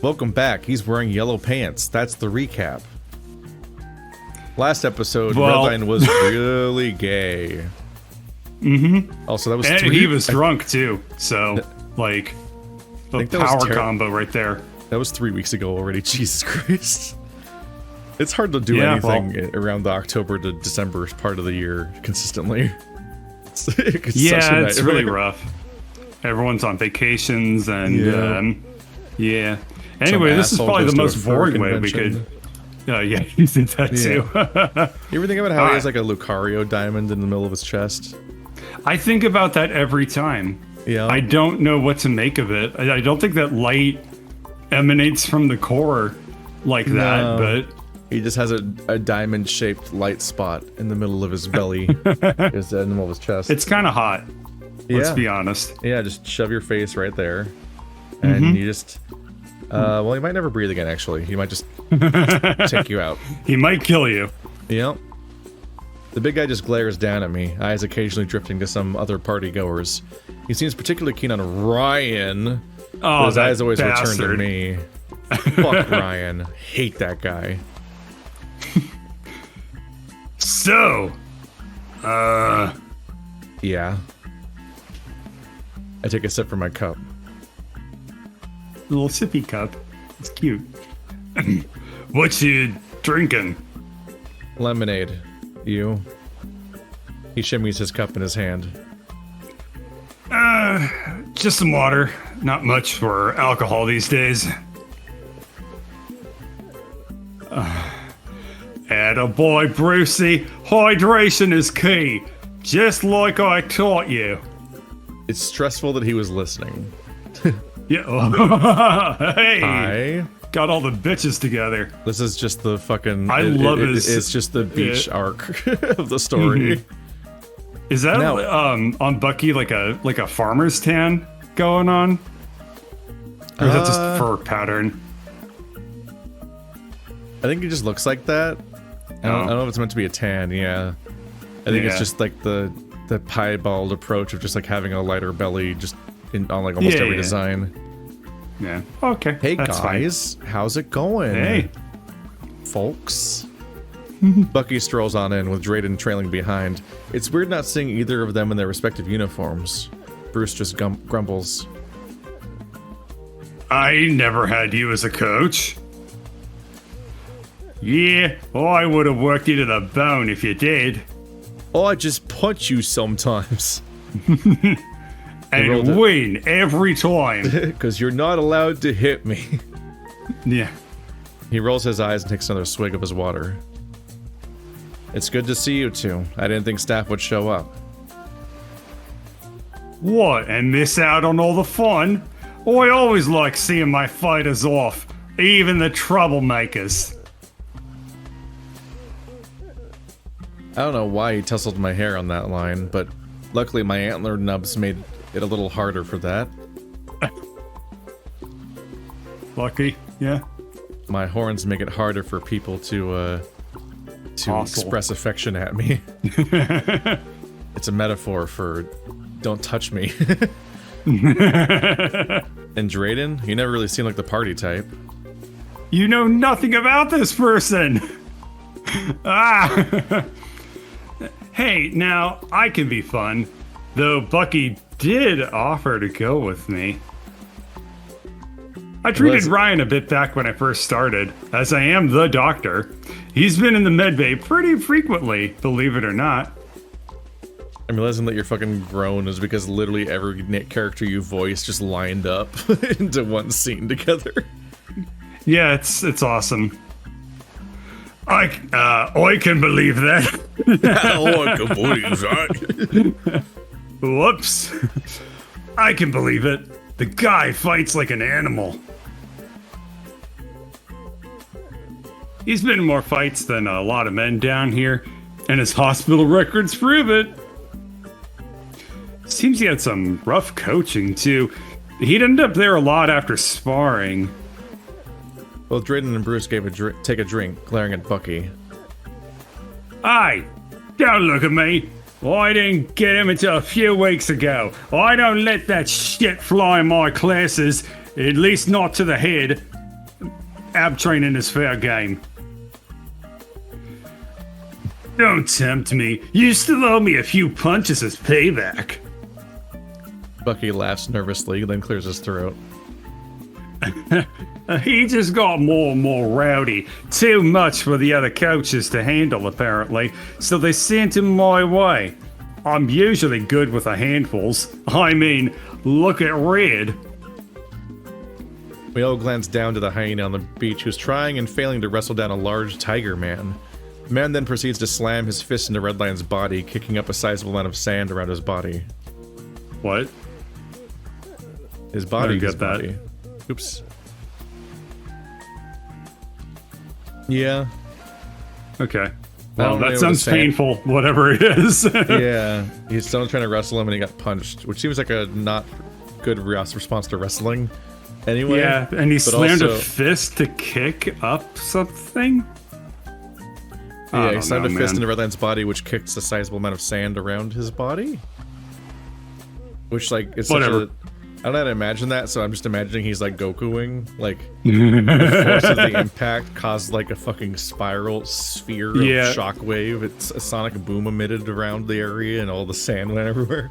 Welcome back. He's wearing yellow pants. That's the recap. Last episode, Redline was really gay. Mm-hmm. Also, that was and he was drunk too. So, like, the power combo right there. That was 3 weeks ago already. Jesus Christ. It's hard to do anything around the October to December part of the year consistently. It's really rough. Everyone's on vacations and Anyway, this is probably the most boring way we could. Yeah, he did that too. You ever think about how he has like a Lucario diamond in the middle of his chest? I think about that every time. Yeah. I don't know what to make of it. I don't think that light emanates from the core like that, but he just has a diamond-shaped light spot in the middle of his belly. Is in the middle of his chest. It's kind of hot. Let's be honest. Yeah, just shove your face right there, and you just. Well, he might never breathe again. Actually, he might just take you out. He might kill you. Yep. The big guy just glares down at me, eyes occasionally drifting to some other party goers. He seems particularly keen on Ryan. Oh, his eyes always bastard. return to me. Fuck Ryan. Hate that guy. So, yeah. I take a sip from my cup. A little sippy cup. It's cute. What you drinking? Lemonade. You? He shimmies his cup in his hand. Just some water. Not much for alcohol these days. Attaboy, Brucey. Hydration is key. Just like I taught you. It's stressful that he was listening. Yeah. Hey. Hi. Got all the bitches together. This is just the fucking. I love his. It's just the beach arc of the story. Is that on Bucky like a farmer's tan going on? Or is that just fur pattern? I think it just looks like that. I don't know if it's meant to be a tan. Yeah, I think it's just like the piebald approach of just like having a lighter belly, just on like almost every design. Yeah. Okay. Hey guys, how's it going? Hey, folks. Bucky strolls on in with Drayden trailing behind. It's weird not seeing either of them in their respective uniforms. Bruce just grumbles. I never had you as a coach. Yeah, I would have worked you to the bone if you did. Oh, I just punch you sometimes. And win every time. Because you're not allowed to hit me. Yeah. He rolls his eyes and takes another swig of his water. It's good to see you two. I didn't think staff would show up. What, and miss out on all the fun? I always like seeing my fighters off, even the troublemakers. I don't know why he tussled my hair on that line, but luckily my antler nubs made it a little harder for that. Lucky, yeah. My horns make it harder for people to express affection at me. It's a metaphor for don't touch me. And Drayden, you never really seem like the party type. You know nothing about this person! Hey, now, I can be fun. Though Bucky did offer to go with me. I treated Ryan a bit back when I first started, as I am the doctor. He's been in the medbay pretty frequently, believe it or not. I'm realizing that your fucking groan is because literally every character you voice just lined up into one scene together. Yeah, it's awesome. I can believe that. I can believe that. Whoops. I can believe it. The guy fights like an animal. He's been in more fights than a lot of men down here, and his hospital records prove it. Seems he had some rough coaching, too. He'd end up there a lot after sparring. Well, Drayden and Bruce take a drink, glaring at Bucky. Aye, don't look at me. I didn't get him until a few weeks ago. I don't let that shit fly in my classes, at least not to the head. ab training is fair game. Don't tempt me. You still owe me a few punches as payback. Bucky laughs nervously, then clears his throat. He just got more and more rowdy. Too much for the other coaches to handle, apparently, so they sent him my way. I'm usually good with the handfuls. I mean, look at Red. We all glance down to the hyena on the beach who's trying and failing to wrestle down a large tiger man. The man then proceeds to slam his fist into Redline's body, kicking up a sizable amount of sand around his body. What? His body. I didn't get that. Oops. Yeah. Okay. Well, that sounds painful, whatever it is. Yeah. He's still trying to wrestle him and he got punched, which seems like a not good response to wrestling. Anyway. Yeah, and he slammed a fist to kick up something? Yeah, he slammed a fist into Redline's body, which kicks a sizable amount of sand around his body. Which, like, it's such a... I don't know how to imagine that, so I'm just imagining he's, like, Gokuing. Like, the force of the impact caused, like, a fucking spiral sphere of shockwave. It's a sonic boom emitted around the area, and all the sand went everywhere.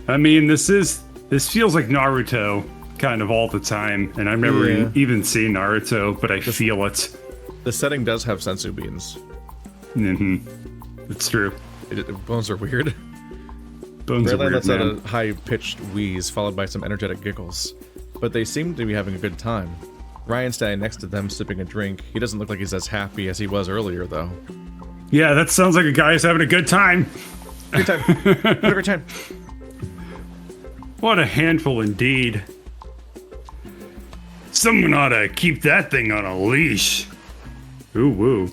I mean, this feels like Naruto kind of all the time, and I've never even seen Naruto, but I feel it. The setting does have sensu beans. It's true. Bones are weird. Bones are weird, lets out a high-pitched wheeze, followed by some energetic giggles. But they seem to be having a good time. Ryan's standing next to them, sipping a drink. He doesn't look like he's as happy as he was earlier, though. Yeah, that sounds like a guy who's having a good time. Good time. Have a great time. What a handful indeed. Someone ought to keep that thing on a leash. Ooh, woo.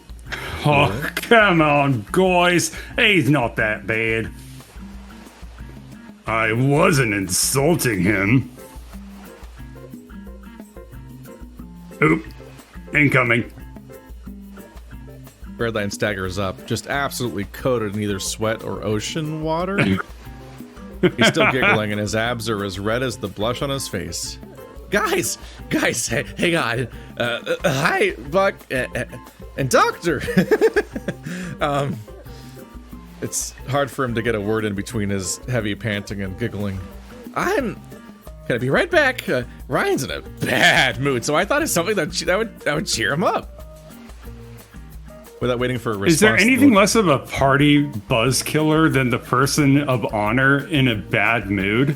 Oh, come on, guys. He's not that bad. I wasn't insulting him. Oop. Incoming. Redline staggers up, just absolutely coated in either sweat or ocean water. He's still giggling, and his abs are as red as the blush on his face. Guys, hang on. Hi, Buck, and Doctor. It's hard for him to get a word in between his heavy panting and giggling. I'm gonna be right back. Ryan's in a bad mood, so I thought it's something that would cheer him up. Without waiting for a response. Is there anything less of a party buzz killer than the person of honor in a bad mood?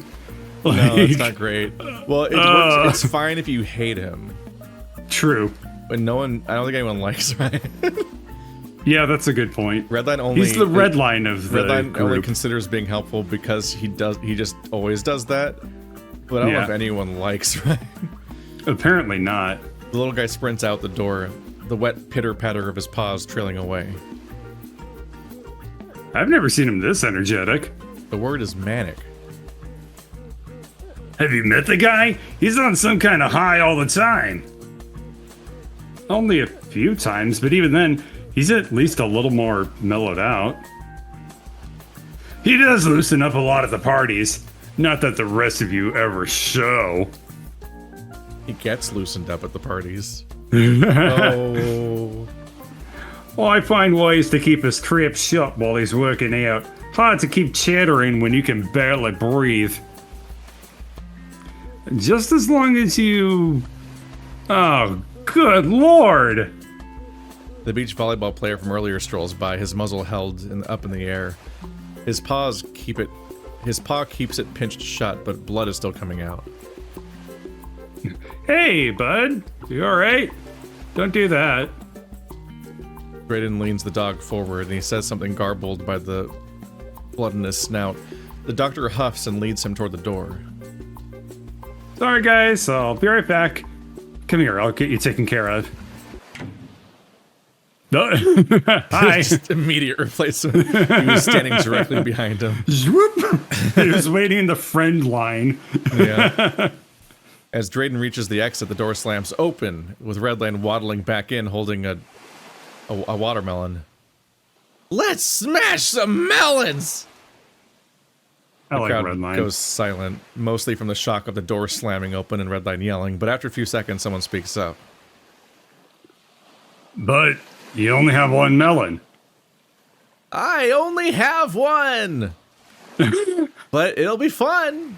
Like, no, it's not great. Well, it works. It's fine if you hate him. True. But I don't think anyone likes Ryan. Yeah, that's a good point. Redline only. He's the Redline of the Redline group. only considers being helpful because he just always does that. But I don't know if anyone likes Ryan. Apparently not. The little guy sprints out the door, the wet pitter-patter of his paws trailing away. I've never seen him this energetic. The word is manic. Have you met the guy? He's on some kind of high all the time. Only a few times, but even then, he's at least a little more mellowed out. He does loosen up a lot at the parties. Not that the rest of you ever show. He gets loosened up at the parties. Oh. Well, I find ways to keep his trap shut while he's working out. Hard to keep chattering when you can barely breathe. Just as long as you... Oh, good lord! The beach volleyball player from earlier strolls by, his muzzle held up in the air. His paw keeps it pinched shut, but blood is still coming out. Hey, bud. You alright? Don't do that. Graydon leans the dog forward, and he says something garbled by the blood in his snout. The doctor huffs and leads him toward the door. Sorry, guys. I'll be right back. Come here. I'll get you taken care of. Hi. Just immediate replacement. He was standing directly behind him. He was waiting in the friend line. Yeah. As Drayden reaches the exit, the door slams open, with Redline waddling back in, holding a watermelon. Let's smash some melons! I like the crowd Redline. Goes silent, mostly from the shock of the door slamming open and Redline yelling, but after a few seconds, someone speaks up. But you only have one melon. I only have one! But it'll be fun!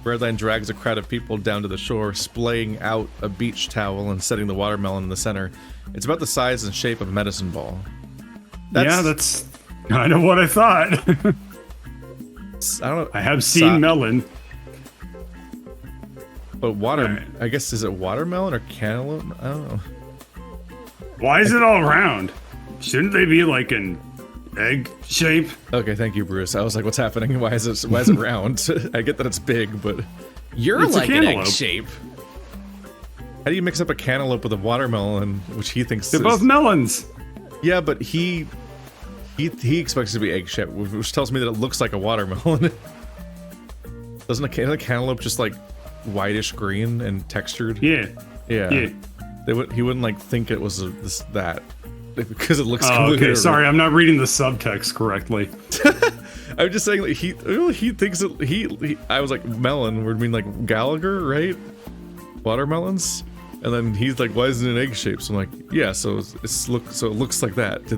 Redline drags a crowd of people down to the shore, splaying out a beach towel and setting the watermelon in the center. It's about the size and shape of a medicine ball. That's kind of what I thought. I don't know. I have seen melon. But I guess, is it watermelon or cantaloupe? I don't know. Why is it all round? Shouldn't they be like an egg shape? Okay, thank you, Bruce. I was like, what's happening? Why is it round? I get that it's big, but you're it's like an egg shape. How do you mix up a cantaloupe with a watermelon, which he thinks they're both melons? Yeah, but he expects it to be egg shaped, which tells me that it looks like a watermelon. Doesn't a cantaloupe just like whitish green and textured? Yeah. He wouldn't like think it was that because it looks. Oh, okay. Sorry, I'm not reading the subtext correctly. I'm just saying that he thinks it. I was like melon would mean like Gallagher, right? Watermelons, and then he's like, "Why isn't it egg shaped?" So I'm like, "Yeah, so it looks like that."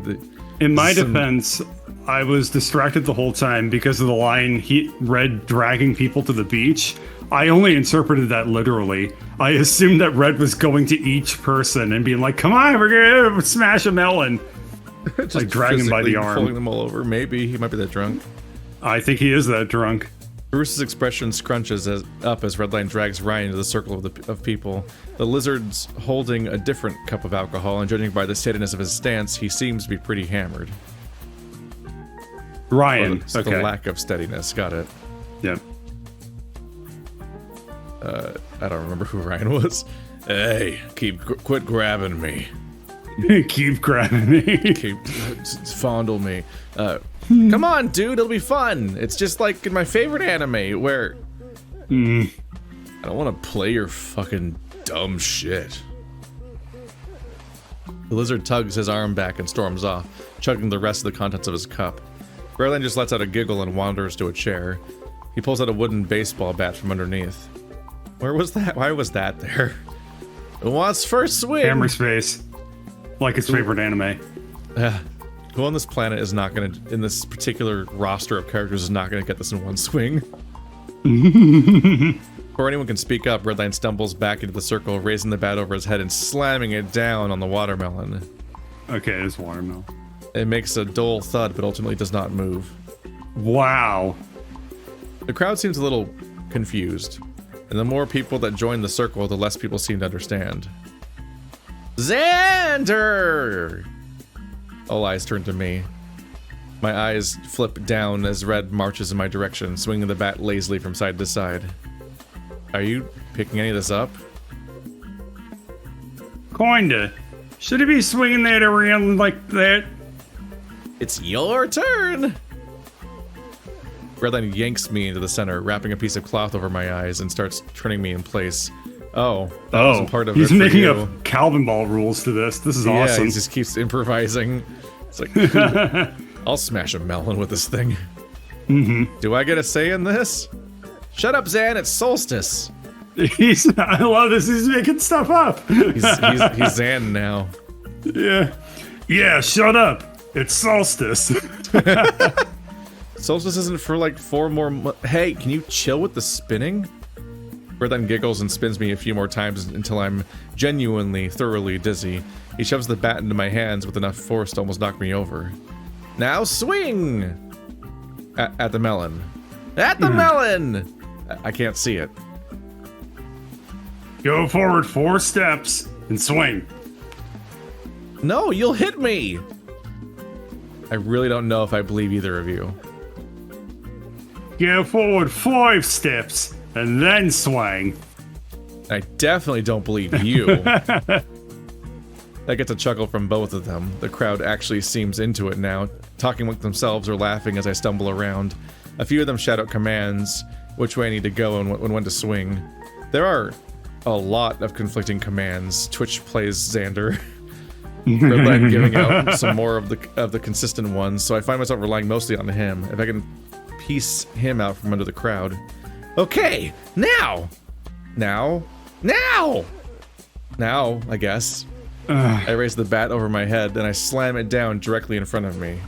In my defense, I was distracted the whole time because of the line Red dragging people to the beach. I only interpreted that literally. I assumed that Red was going to each person and being like, "Come on, we're gonna smash a melon." Just like dragging by the arm, pulling them all over. Maybe he might be that drunk. I think he is that drunk. Bruce's expression scrunches up as Redline drags Ryan into the circle of people. The lizard's holding a different cup of alcohol, and judging by the steadiness of his stance, he seems to be pretty hammered. Ryan, okay. The lack of steadiness, got it. Yep. I don't remember who Ryan was. Hey, quit grabbing me. Keep grabbing me. Fondle me. Come on, dude, it'll be fun. It's just like in my favorite anime where I don't want to play your fucking dumb shit. The lizard tugs his arm back and storms off, chugging the rest of the contents of his cup. Berlin just lets out a giggle and wanders to a chair. He pulls out a wooden baseball bat from underneath. Where was that? Why was that there? Who wants first swing? Hammer's face. Like his favorite anime. Who on this planet is not gonna, in this particular roster of characters, is not gonna get this in one swing? Before anyone can speak up, Redline stumbles back into the circle, raising the bat over his head and slamming it down on the watermelon. Okay, it's watermelon. It makes a dull thud, but ultimately does not move. Wow. The crowd seems a little confused, and the more people that join the circle, the less people seem to understand. Zander! All eyes turn to me. My eyes flip down as Red marches in my direction, swinging the bat lazily from side to side. Are you picking any of this up? Kinda. Should he be swinging that around like that? It's your turn! Redline yanks me into the center, wrapping a piece of cloth over my eyes and starts turning me in place. Oh, that wasn't part of it. He's making up Calvin Ball rules to this. This is awesome. Yeah, he just keeps improvising. It's like, I'll smash a melon with this thing. Do I get a say in this? Shut up, Zan, it's solstice. I love this, he's making stuff up. He's Zan now. Yeah, shut up. It's solstice. Solstice isn't for like 4 more months. Hey, can you chill with the spinning? Red then giggles and spins me a few more times until I'm genuinely, thoroughly dizzy. He shoves the bat into my hands with enough force to almost knock me over. Now swing! At the melon. At the melon! I can't see it. Go forward 4 steps and swing. No, you'll hit me! I really don't know if I believe either of you. Go forward 5 steps and then swing. I definitely don't believe you. That gets a chuckle from both of them. The crowd actually seems into it now, talking with themselves or laughing as I stumble around. A few of them shout out commands, which way I need to go and when to swing. There are a lot of conflicting commands. Twitch plays Zander. Redline giving out some more of the consistent ones, so I find myself relying mostly on him. If I can piece him out from under the crowd. Okay, now! Now, I guess. I raise the bat over my head, and I slam it down directly in front of me.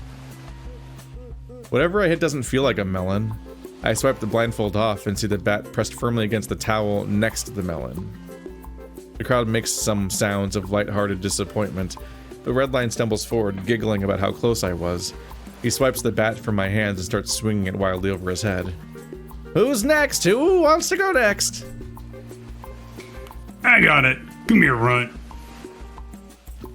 Whatever I hit doesn't feel like a melon. I swipe the blindfold off and see the bat pressed firmly against the towel next to the melon. The crowd makes some sounds of lighthearted disappointment, but Redline stumbles forward, giggling about how close I was. He swipes the bat from my hands and starts swinging it wildly over his head. Who's next? Who wants to go next? I got it. Give me a runt.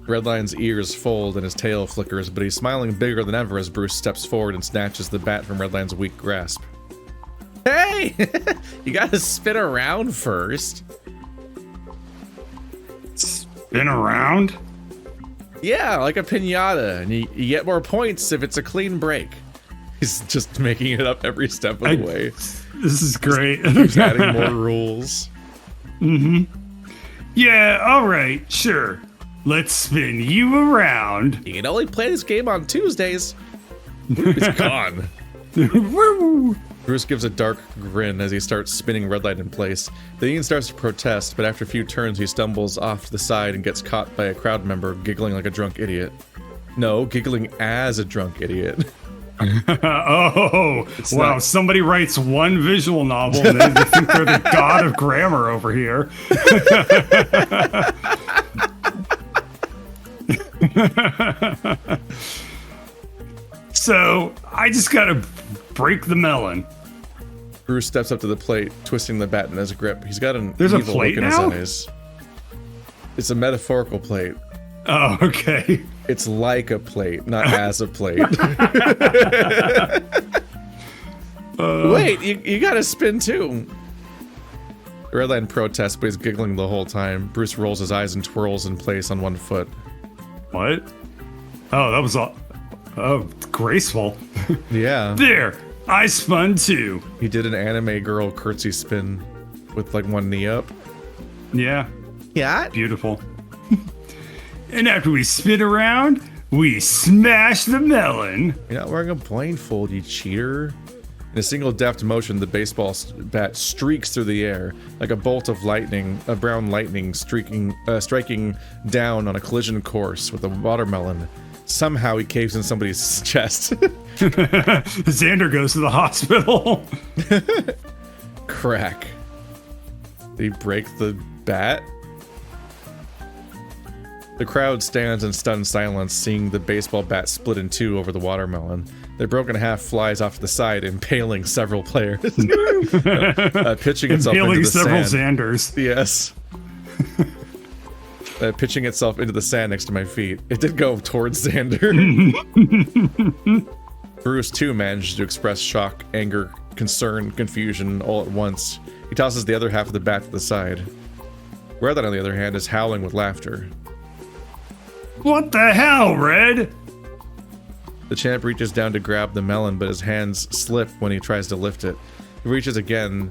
Redline's ears fold and his tail flickers, but he's smiling bigger than ever as Bruce steps forward and snatches the bat from Redline's weak grasp. Hey! You gotta spin around first. Spin around? Yeah, like a piñata, and you get more points if it's a clean break. He's just making it up every step of the way. This is great. He's adding more rules. Yeah, alright, sure. Let's spin you around. You can only play this game on Tuesdays. It's gone. Woo! Bruce gives a dark grin as he starts spinning Redline in place. The Dean starts to protest, but after a few turns he stumbles off to the side and gets caught by a crowd member giggling like a drunk idiot. No, giggling as a drunk idiot. Oh, wow, somebody writes one visual novel and then they think they're the god of grammar over here. So, I just gotta break the melon. Bruce steps up to the plate, twisting the bat in his grip. He's got an There's a evil plate look in now? his eyes. It's a metaphorical plate. Oh, okay. It's like a plate, not as a plate. Wait, you gotta spin too. Redline protests, but he's giggling the whole time. Bruce rolls his eyes and twirls in place on one foot. What? Oh, that was all. Oh, graceful. Yeah. There, I spun too. He did an anime girl curtsy spin with like one knee up. Yeah, Yeah? beautiful. And after we spin around, we smash the melon. You're not wearing a blindfold, you cheater. In a single deft motion, the baseball bat streaks through the air like a bolt of lightning, a brown lightning striking down on a collision course with a watermelon. Somehow he caves in somebody's chest. Zander goes to the hospital. Crack. Did he break the bat? The crowd stands in stunned silence, seeing the baseball bat split in two over the watermelon. The broken half flies off to the side, impaling several players. Pitching itself into the several sand. Xanders. Yes. Pitching itself into the sand next to my feet. It did go towards Zander. Bruce, too, managed to express shock, anger, concern, confusion all at once. He tosses the other half of the bat to the side. Redline, on the other hand, is howling with laughter. What the hell, Red? The champ reaches down to grab the melon, but his hands slip when he tries to lift it. He reaches again,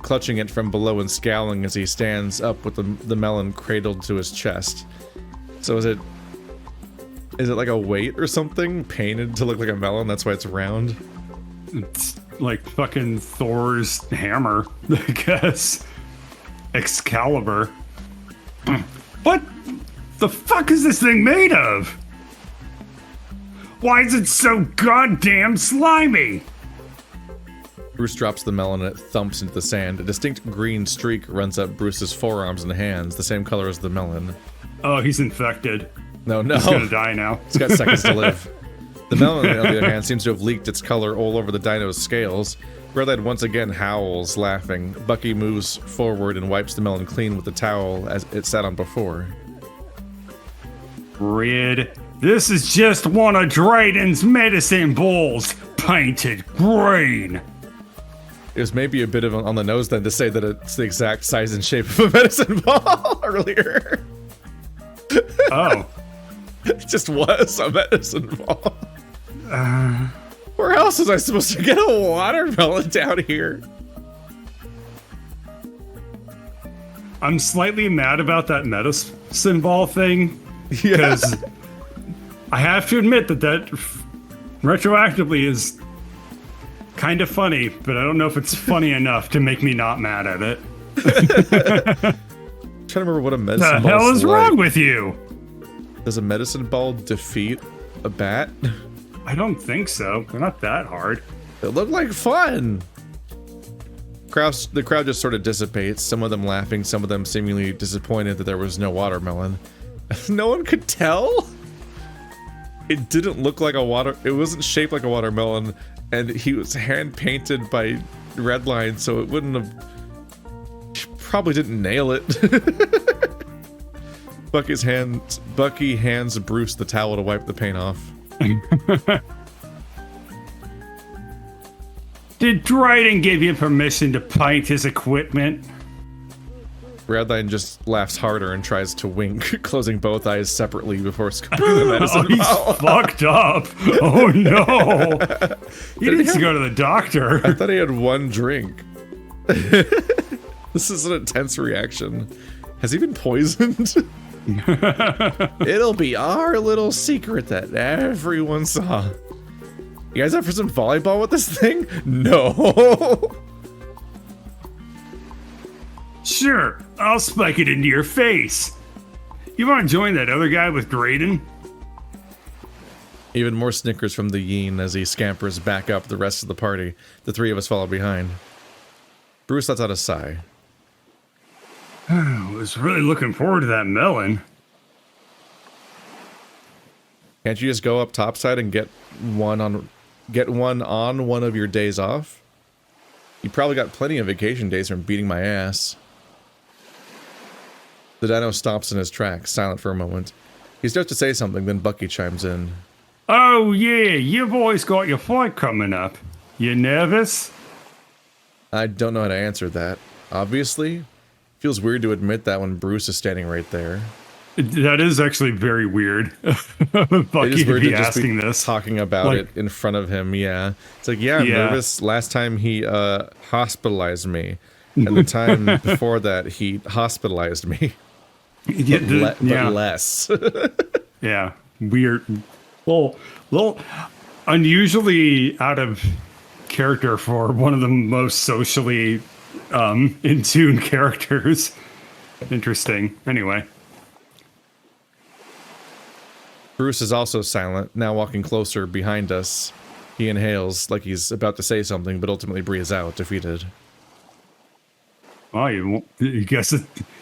clutching it from below and scowling as he stands up with the melon cradled to his chest. So is it like a weight or something painted to look like a melon? That's why it's round? It's like fucking Thor's hammer, I guess. Excalibur. What the fuck is this thing made of? Why is it so goddamn slimy? Bruce drops the melon and it thumps into the sand. A distinct green streak runs up Bruce's forearms and hands, the same color as the melon. Oh, he's infected. No. He's gonna die now. He's got seconds to live. The melon, on the other hand, seems to have leaked its color all over the dino's scales. Redline once again howls, laughing. Bucky moves forward and wipes the melon clean with the towel as it sat on before. Red, this is just one of Dryden's medicine balls, painted green. It was maybe a bit of on the nose then to say that it's the exact size and shape of a medicine ball earlier. Oh. It just was a medicine ball. Where else was I supposed to get a watermelon down here? I'm slightly mad about that medicine ball thing. Because I have to admit that retroactively is kind of funny, but I don't know if it's funny enough to make me not mad at it. trying to remember what a medicine The ball hell is like. wrong with you? Does a medicine ball defeat a bat? I don't think so. They're not that hard. It looked like fun. The crowd just sort of dissipates, some of them laughing, some of them seemingly disappointed that there was no watermelon. No one could tell? It didn't look like it wasn't shaped like a watermelon, and he was hand-painted by Redline, so it wouldn't have... Probably didn't nail it. Bucky hands Bruce the towel to wipe the paint off. Did Dryden give you permission to paint his equipment? Redline just laughs harder and tries to wink, closing both eyes separately before scooping the medicine He's bottle. fucked up. Oh no. He needs to go to the doctor. I thought he had one drink. This is an intense reaction. Has he been poisoned? It'll be our little secret that everyone saw. You guys up for some volleyball with this thing? No. Sure, I'll spike it into your face. You want to join that other guy with Drayden? Even more snickers from the Yeen as he scampers back up the rest of the party. The three of us follow behind. Bruce lets out a sigh. I was really looking forward to that melon. Can't you just go up topside and get one on one of your days off? You probably got plenty of vacation days from beating my ass. The dino stops in his tracks, silent for a moment. He starts to say something, then Bucky chimes in. Oh yeah, you boys got your flight coming up. You nervous? I don't know how to answer that. Obviously, feels weird to admit that when Bruce is standing right there. That is actually very weird. Bucky to be asking this. Talking about it in front of him, yeah. It's like, yeah, I'm nervous. Last time he hospitalized me. And the time before that, he hospitalized me. But less. Yeah, weird. Well, little unusually out of character for one of the most socially in tune characters. Interesting. Anyway. Bruce is also silent, now walking closer behind us. He inhales like he's about to say something, but ultimately breathes out, defeated. Well, you guess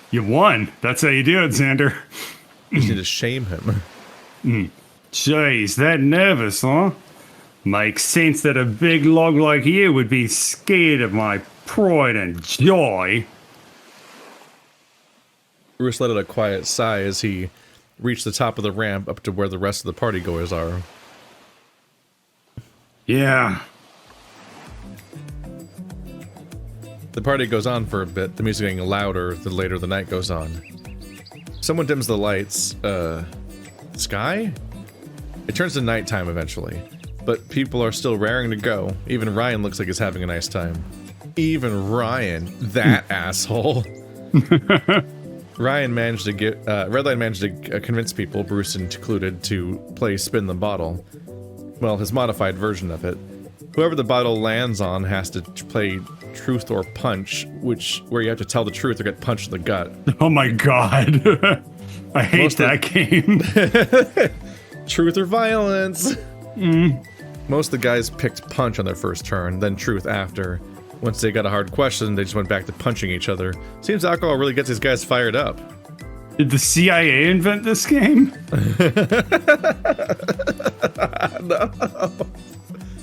you won. That's how you do it, Zander. You just need to shame him. Jeez, that nervous, huh? Makes sense that a big log like you would be scared of my pride and joy. Bruce let out a quiet sigh as he reached the top of the ramp up to where the rest of the party goers are. Yeah. The party goes on for a bit, the music getting louder the later the night goes on. Someone dims the lights. Sky? It turns to nighttime eventually, but people are still raring to go. Even Ryan looks like he's having a nice time. Even Ryan, that asshole. Redline managed to convince people, Bruce included, to play Spin the Bottle. Well, his modified version of it. Whoever the bottle lands on has to play Truth or Punch, where you have to tell the truth or get punched in the gut. Oh my god. I hate that game. Truth or violence. Most of the guys picked Punch on their first turn, then Truth after. Once they got a hard question, they just went back to punching each other. Seems alcohol really gets these guys fired up. Did the CIA invent this game? No.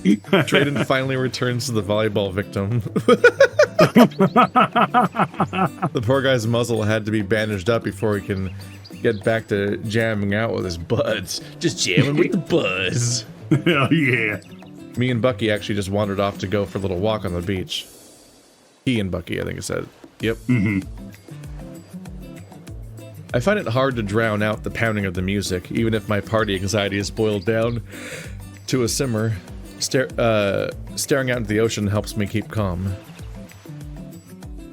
Drayden finally returns to the volleyball victim. The poor guy's muzzle had to be bandaged up before he can get back to jamming out with his buds. Just jamming with the buzz. Hell yeah. Me and Bucky actually just wandered off to go for a little walk on the beach. He and Bucky, I think it said. Yep. I find it hard to drown out the pounding of the music, even if my party anxiety is boiled down to a simmer. Staring out into the ocean helps me keep calm.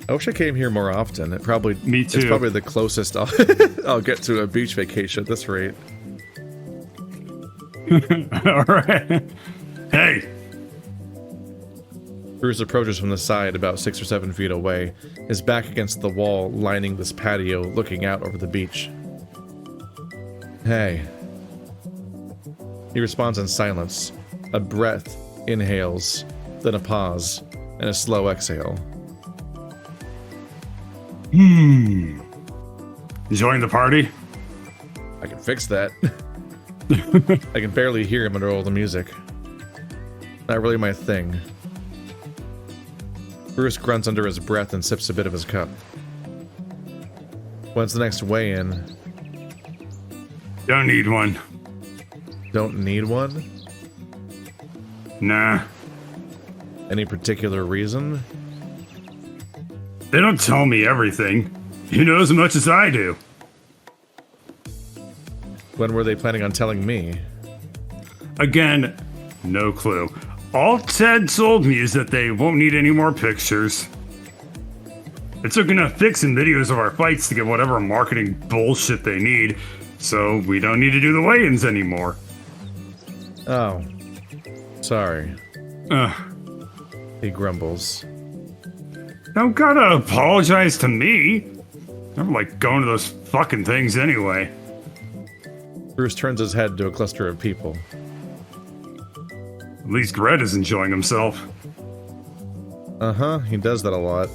I wish I came here more often. Me too. It's probably the closest I'll get to a beach vacation at this rate. All right. Hey. Bruce approaches from the side about 6 or 7 feet away, his back against the wall lining this patio, looking out over the beach. Hey. He responds in silence. A breath inhales, then a pause, and a slow exhale. Enjoying the party? I can fix that. I can barely hear him under all the music. Not really my thing. Bruce grunts under his breath and sips a bit of his cup. When's the next weigh-in? Don't need one. Don't need one? Nah. Any particular reason? They don't tell me everything. You know as much as I do. When were they planning on telling me? Again, no clue. All Ted told me is that they won't need any more pictures. They took enough pics and videos of our fights to get whatever marketing bullshit they need, so we don't need to do the weigh-ins anymore. Oh. Sorry. He grumbles. Don't gotta apologize to me. I'm like going to those fucking things anyway. Bruce turns his head to a cluster of people. At least Red is enjoying himself. Uh-huh, he does that a lot.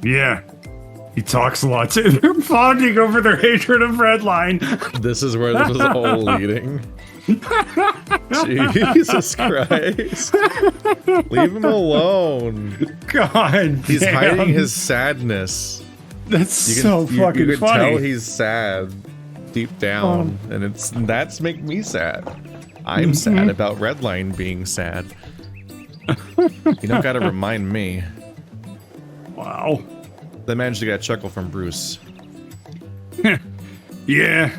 Yeah. He talks a lot too. They're bonding over their hatred of Redline. This is where this is all leading. Jesus Christ. Leave him alone. God He's damn. hiding his sadness. That's so fucking you can funny. tell he's sad deep down, and that's make me sad. I'm sad about Redline being sad. You don't gotta remind me. Wow. They managed to get a chuckle from Bruce. Yeah.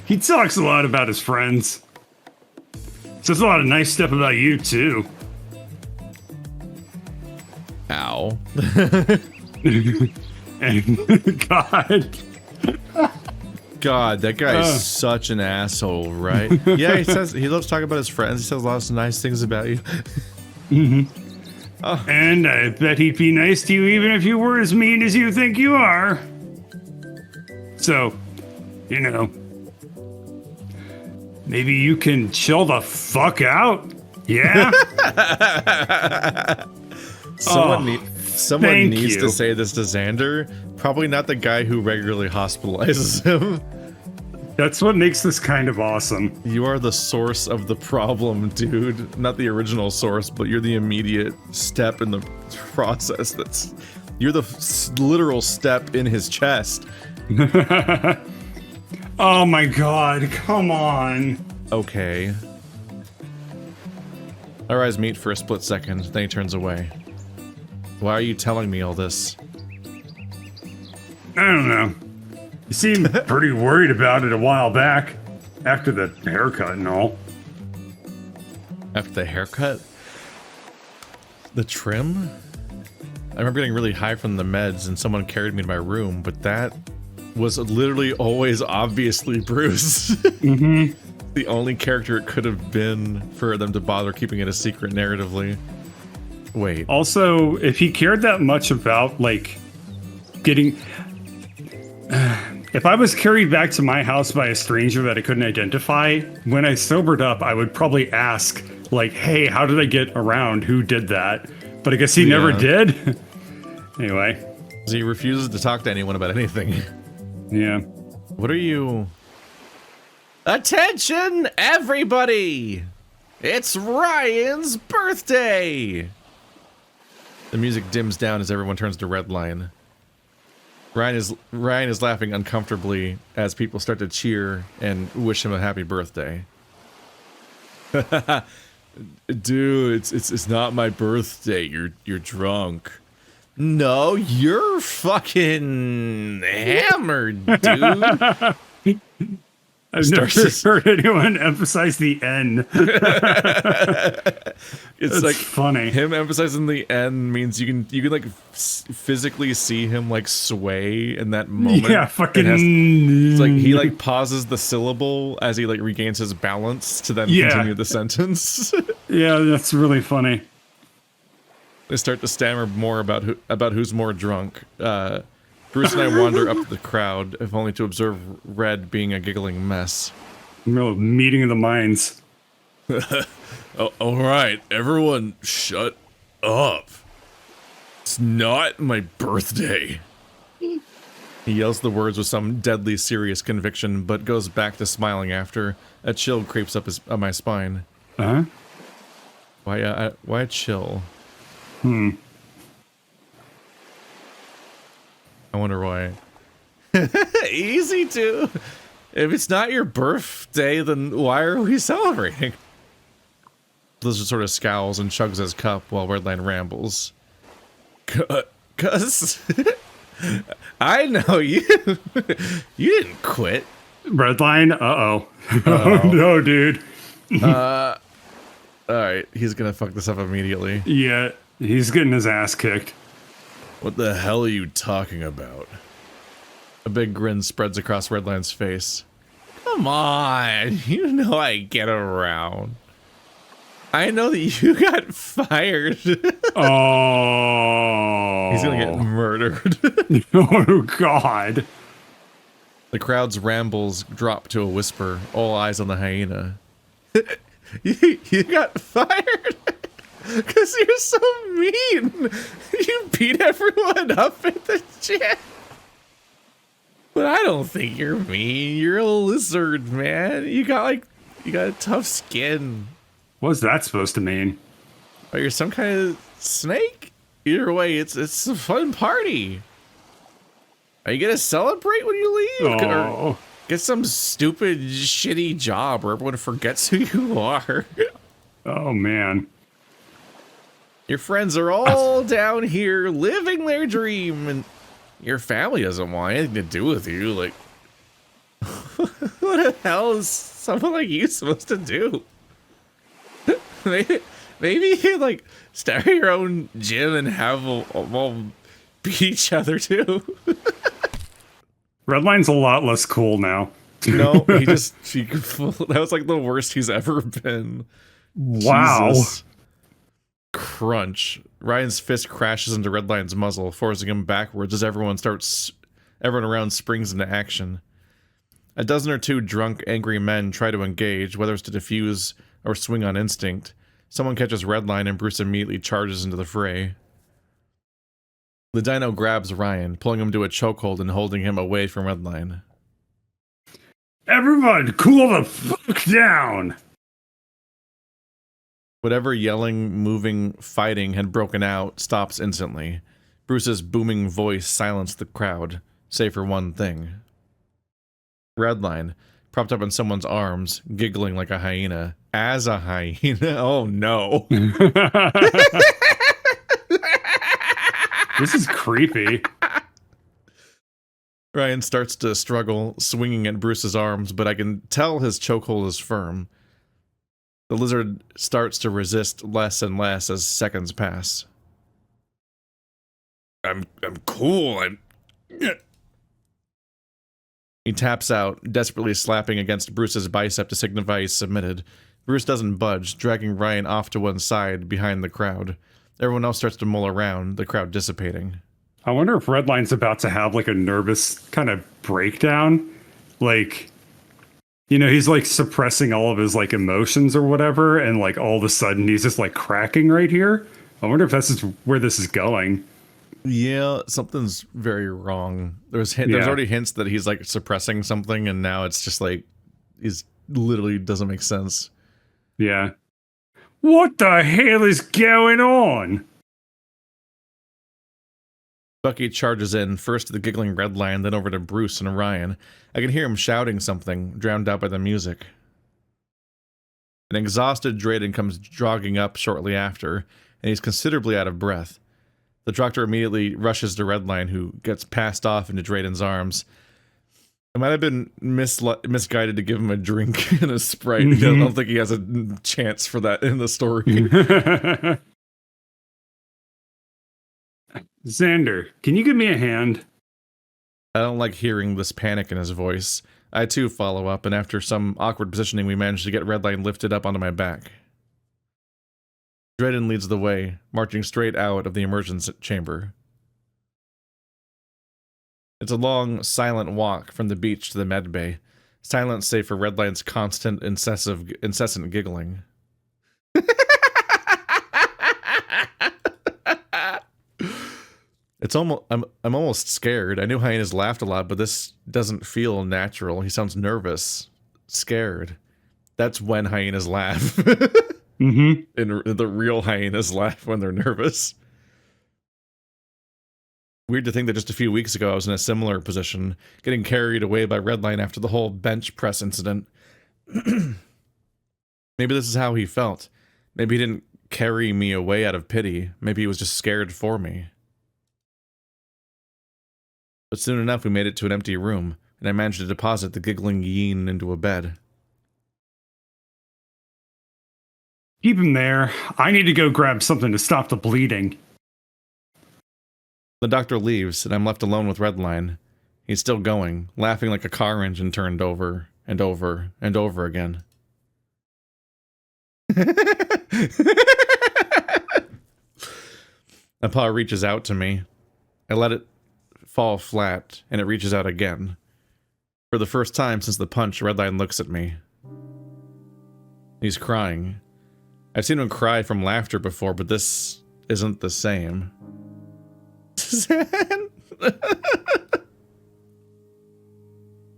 He talks a lot about his friends. Says a lot of nice stuff about you, too. Ow. And God. God, that guy is such an asshole, right? Yeah, he loves talking about his friends. He says lots of nice things about you. And I bet he'd be nice to you even if you were as mean as you think you are. So, you know, maybe you can chill the fuck out? Yeah? Someone needs you. to say this to Zander. Probably not the guy who regularly hospitalizes him. That's what makes this kind of awesome. You are the source of the problem, dude. Not the original source, but you're the immediate step in the process. You're the literal step in his chest. Oh my God, come on. Okay. Our eyes meet for a split second, then he turns away. Why are you telling me all this? I don't know. You seemed pretty worried about it a while back, after the haircut and all. After the haircut? The trim? I remember getting really high from the meds and someone carried me to my room, but that was literally always obviously Bruce. The only character it could have been for them to bother keeping it a secret narratively. Wait. Also, if he cared that much about, like, getting... if I was carried back to my house by a stranger that I couldn't identify, when I sobered up, I would probably ask, like, hey, how did I get around? Who did that? But I guess he never did. Anyway. He refuses to talk to anyone about anything. Yeah. What are you... Attention, everybody! It's Ryan's birthday! The music dims down as everyone turns to Redline. Ryan is laughing uncomfortably as people start to cheer and wish him a happy birthday. Dude, it's not my birthday. You're drunk. No, you're fucking hammered, dude. I've never heard anyone emphasize the N. It's like funny. Him emphasizing the N means you can like physically see him like sway in that moment. Yeah, fucking. It's like he like pauses the syllable as he like regains his balance to then continue the sentence. Yeah, that's really funny. They start to stammer more about who's more drunk. Bruce and I wander up to the crowd, if only to observe Red being a giggling mess. No, meeting of the minds. Oh, all right, everyone, shut up. It's not my birthday. He yells the words with some deadly serious conviction, but goes back to smiling after a chill creeps up my spine. Uh-huh. Why a chill? I wonder why. Easy to. If it's not your birthday, then why are we celebrating? Blizzard sort of scowls and chugs his cup while Redline rambles. Cuz I know you. You didn't quit. Redline? Uh-oh. Oh, no, dude. Alright, he's gonna fuck this up immediately. Yeah, he's getting his ass kicked. What the hell are you talking about? A big grin spreads across Redline's face. Come on, you know I get around. I know that you got fired. Oh. He's gonna get murdered. Oh, God. The crowd's rambles drop to a whisper, all eyes on the hyena. You got fired? Because you're so mean. You beat everyone up at the gym. But I don't think you're mean. You're a lizard, man. You got a tough skin. What's that supposed to mean? Oh, you're some kind of snake? Either way, it's a fun party. Are you gonna celebrate when you leave? Oh. Or get some stupid, shitty job where everyone forgets who you are? Oh, man. Your friends are all down here living their dream, and your family doesn't want anything to do with you. Like, what the hell is someone like you supposed to do? Maybe you could, like, start your own gym and have them beat each other, too. Redline's a lot less cool now. No, that was, like, the worst he's ever been. Wow. Jesus. Crunch. Ryan's fist crashes into Redline's muzzle, forcing him backwards as everyone around springs into action. A dozen or two drunk, angry men try to engage, whether it's to defuse or swing on instinct. Someone catches Redline and Bruce immediately charges into the fray. The dino grabs Ryan, pulling him to a chokehold and holding him away from Redline. Everyone, cool the fuck down! Whatever yelling, moving, fighting had broken out stops instantly. Bruce's booming voice silenced the crowd, save for one thing. Redline, propped up in someone's arms, giggling like a hyena. As a hyena? Oh no. This is creepy. Ryan starts to struggle, swinging at Bruce's arms, but I can tell his chokehold is firm. The lizard starts to resist less and less as seconds pass. I'm cool. He taps out, desperately slapping against Bruce's bicep to signify he's submitted. Bruce doesn't budge, dragging Ryan off to one side behind the crowd. Everyone else starts to mull around, the crowd dissipating. I wonder if Redline's about to have like a nervous kind of breakdown. Like, you know, he's like suppressing all of his like emotions or whatever, and like all of a sudden he's just like cracking right here. I wonder if that's just where this is going. Yeah, something's very wrong. There's already hints that he's like suppressing something, and now it's just like he's literally doesn't make sense. Yeah. What the hell is going on? Bucky charges in, first to the giggling Redline, then over to Bruce and Ryan. I can hear him shouting something, drowned out by the music. An exhausted Drayden comes jogging up shortly after, and he's considerably out of breath. The doctor immediately rushes to Redline, who gets passed off into Drayden's arms. It might have been misguided to give him a drink and a Sprite. I don't think he has a chance for that in the story. Zander, can you give me a hand? I don't like hearing this panic in his voice. I too follow up, and after some awkward positioning, we manage to get Redline lifted up onto my back. Drayden leads the way, marching straight out of the emergency chamber. It's a long, silent walk from the beach to the med bay. Silent save for Redline's constant, incessant giggling. It's almost I'm almost scared. I knew hyenas laughed a lot, but this doesn't feel natural. He sounds nervous, scared. That's when hyenas laugh. Mm-hmm. And the real hyenas laugh when they're nervous. Weird to think that just a few weeks ago I was in a similar position, getting carried away by Redline after the whole bench press incident. Maybe this is how he felt. Maybe he didn't carry me away out of pity. Maybe he was just scared for me. But soon enough, we made it to an empty room, and I managed to deposit the giggling Yeen into a bed. Keep him there. I need to go grab something to stop the bleeding. The doctor leaves, and I'm left alone with Redline. He's still going, laughing like a car engine turned over and over and over again. A paw reaches out to me. I let it fall flat, and it reaches out again. For the first time since the punch, Redline looks at me. He's crying. I've seen him cry from laughter before, but this isn't the same.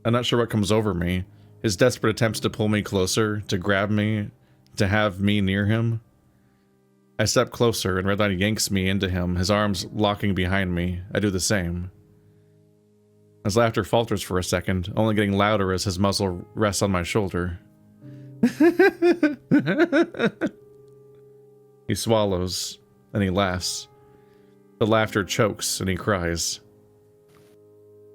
I'm not sure what comes over me. His desperate attempts to pull me closer, to grab me, to have me near him. I step closer, and Redline yanks me into him, his arms locking behind me. I do the same. His laughter falters for a second, only getting louder as his muzzle rests on my shoulder. He swallows, and he laughs. The laughter chokes, and he cries.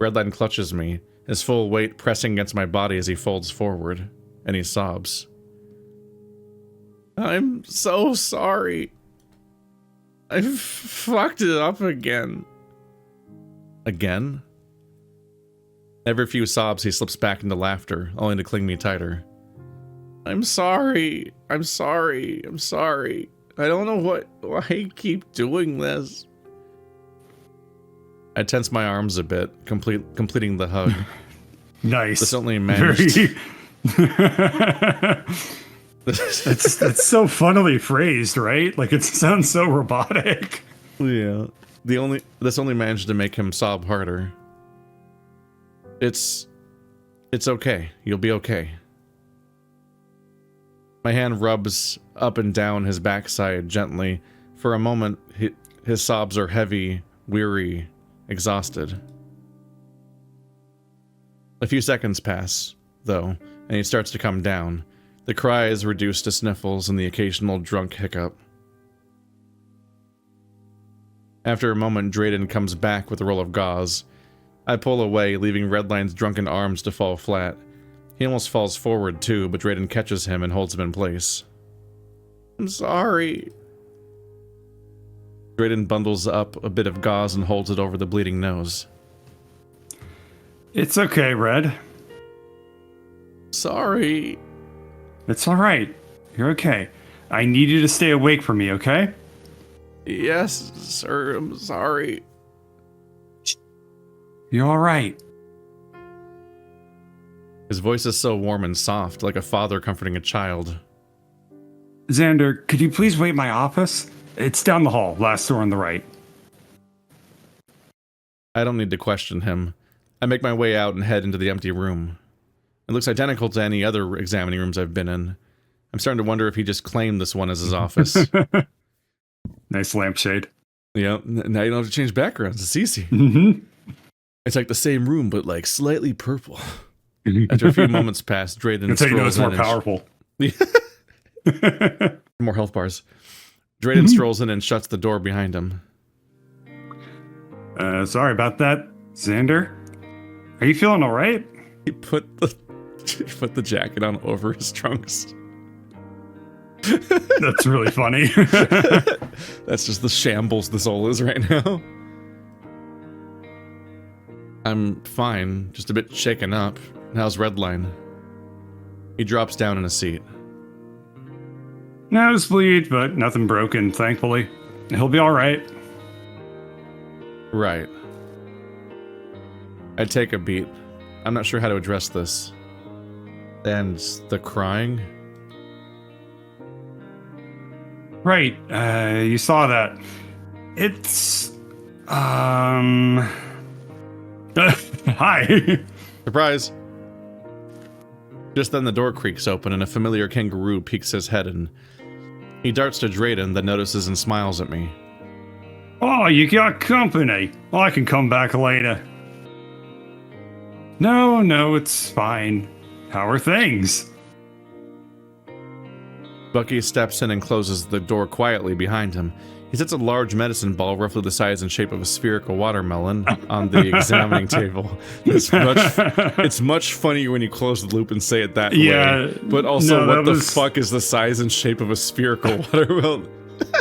Redline clutches me, his full weight pressing against my body as he folds forward, and he sobs. I'm so sorry. I fucked it up again. Again? Every few sobs, he slips back into laughter, only to cling me tighter. I'm sorry. I'm sorry. I'm sorry. I don't know why I keep doing this. I tense my arms a bit, completing the hug. Nice. This only managed. That's so funnily phrased, right? Like, it sounds so robotic. Yeah. This only managed to make him sob harder. It's okay. You'll be okay. My hand rubs up and down his backside gently. For a moment, his sobs are heavy, weary, exhausted. A few seconds pass, though, and he starts to come down. The cries reduce to sniffles and the occasional drunk hiccup. After a moment, Drayden comes back with a roll of gauze. I pull away, leaving Redline's drunken arms to fall flat. He almost falls forward too, but Drayden catches him and holds him in place. I'm sorry. Drayden bundles up a bit of gauze and holds it over the bleeding nose. It's okay, Red. Sorry. It's alright. You're okay. I need you to stay awake for me, okay? Yes, sir. I'm sorry. You're alright. His voice is so warm and soft, like a father comforting a child. Zander, could you please wait in my office? It's down the hall, last door on the right. I don't need to question him. I make my way out and head into the empty room. It looks identical to any other examining rooms I've been in. I'm starting to wonder if he just claimed this one as his office. Nice lampshade. Yeah, now you don't have to change backgrounds. It's easy. Mm-hmm. It's like the same room, but like slightly purple. After a few moments pass, Drayden That's how you know it's more in powerful. More health bars. Drayden strolls in and shuts the door behind him. Sorry about that, Zander. Are you feeling alright? He put the jacket on over his trunks. That's really funny. That's just the shambles the soul is right now. I'm fine, just a bit shaken up. How's Redline? He drops down in a seat. Nosebleed, but nothing broken, thankfully. He'll be alright. Right. I take a beat. I'm not sure how to address this. And the crying? Right, you saw that. It's... Hi. Surprise! Just then the door creaks open and a familiar kangaroo peeks his head in. He darts to Drayden, then notices and smiles at me. Oh, you got company. I can come back later. No, it's fine. How are things? Bucky steps in and closes the door quietly behind him. He sets a large medicine ball, roughly the size and shape of a spherical watermelon, on the examining table. It's much funnier when you close the loop and say it that way. But also, what the fuck is the size and shape of a spherical watermelon?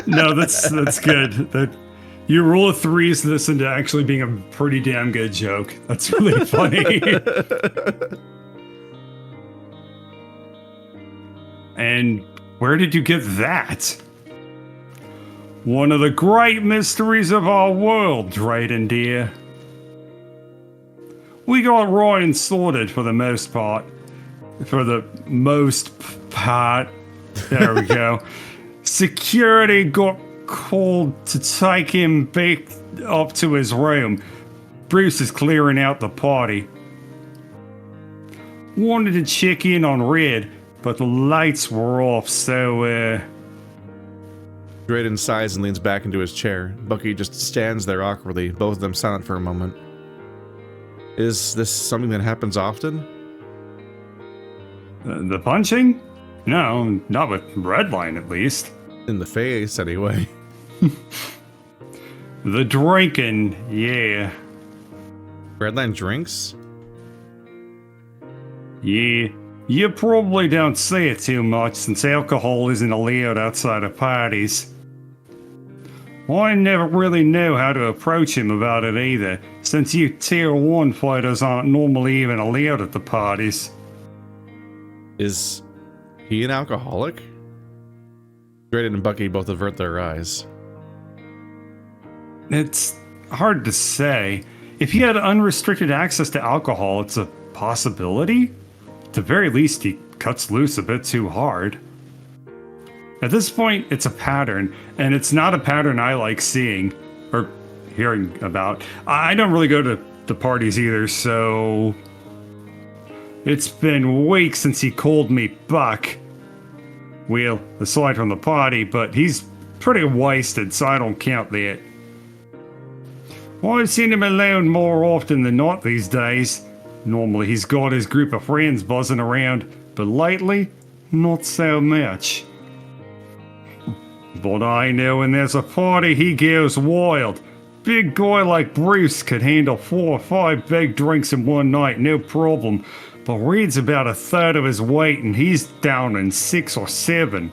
No, that's good. You rule of threes this into actually being a pretty damn good joke. That's really funny. And where did you get that? One of the great mysteries of our world, Drayden dear. We got Ryan sorted for the most part. There we go. Security got called to take him back up to his room. Bruce is clearing out the party. Wanted to check in on Red, but the lights were off, so Drayden sighs and leans back into his chair. Bucky just stands there awkwardly, both of them silent for a moment. Is this something that happens often? The punching? No, not with Redline at least. In the face, anyway. The drinking, yeah. Redline drinks? Yeah. You probably don't see it too much since alcohol isn't allowed outside of parties. I never really know how to approach him about it either, since you Tier 1 fighters aren't normally even allowed at the parties. Is he an alcoholic? Drayden and Bucky both avert their eyes. It's hard to say. If he had unrestricted access to alcohol, it's a possibility. At the very least, he cuts loose a bit too hard. At this point, it's a pattern, and it's not a pattern I like seeing, or hearing about. I don't really go to the parties either, so... It's been weeks since he called me Buck. Well, aside from the party, but he's pretty wasted, so I don't count that. I've seen him alone more often than not these days. Normally he's got his group of friends buzzing around, but lately, not so much. But I know when there's a party, he goes wild. Big guy like Bruce could handle 4 or 5 big drinks in one night, no problem. But Reed's about a third of his weight, and he's down in 6 or 7.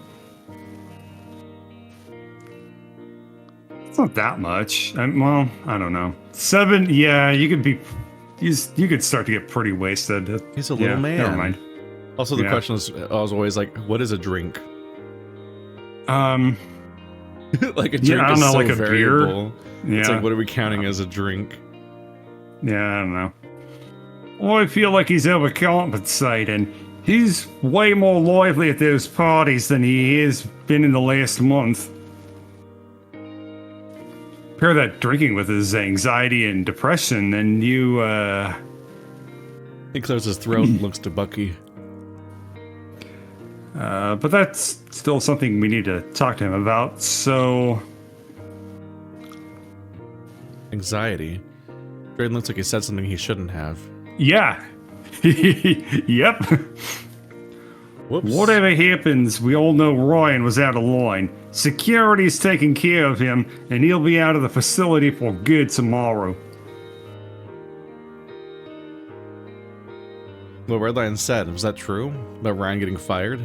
It's not that much. Well, I don't know. 7, yeah, you could start to get pretty wasted. He's a little man. Never mind. Also, the question was always like, what is a drink? Like a drink I don't is know, so like a variable. beer. It's like, what are we counting as a drink? Yeah, I don't know. Well, I feel like he's overcompensating. He's way more lively at those parties than he has been in the last month. Pair that drinking with his anxiety and depression, and you, He clears his throat and looks to Bucky. But that's still something we need to talk to him about, so... Anxiety? Drayden looks like he said something he shouldn't have. Yeah. Yep. Whoops. Whatever happens, we all know Ryan was out of line. Security's taking care of him, and he'll be out of the facility for good tomorrow. What Redline said, was that true? About Ryan getting fired?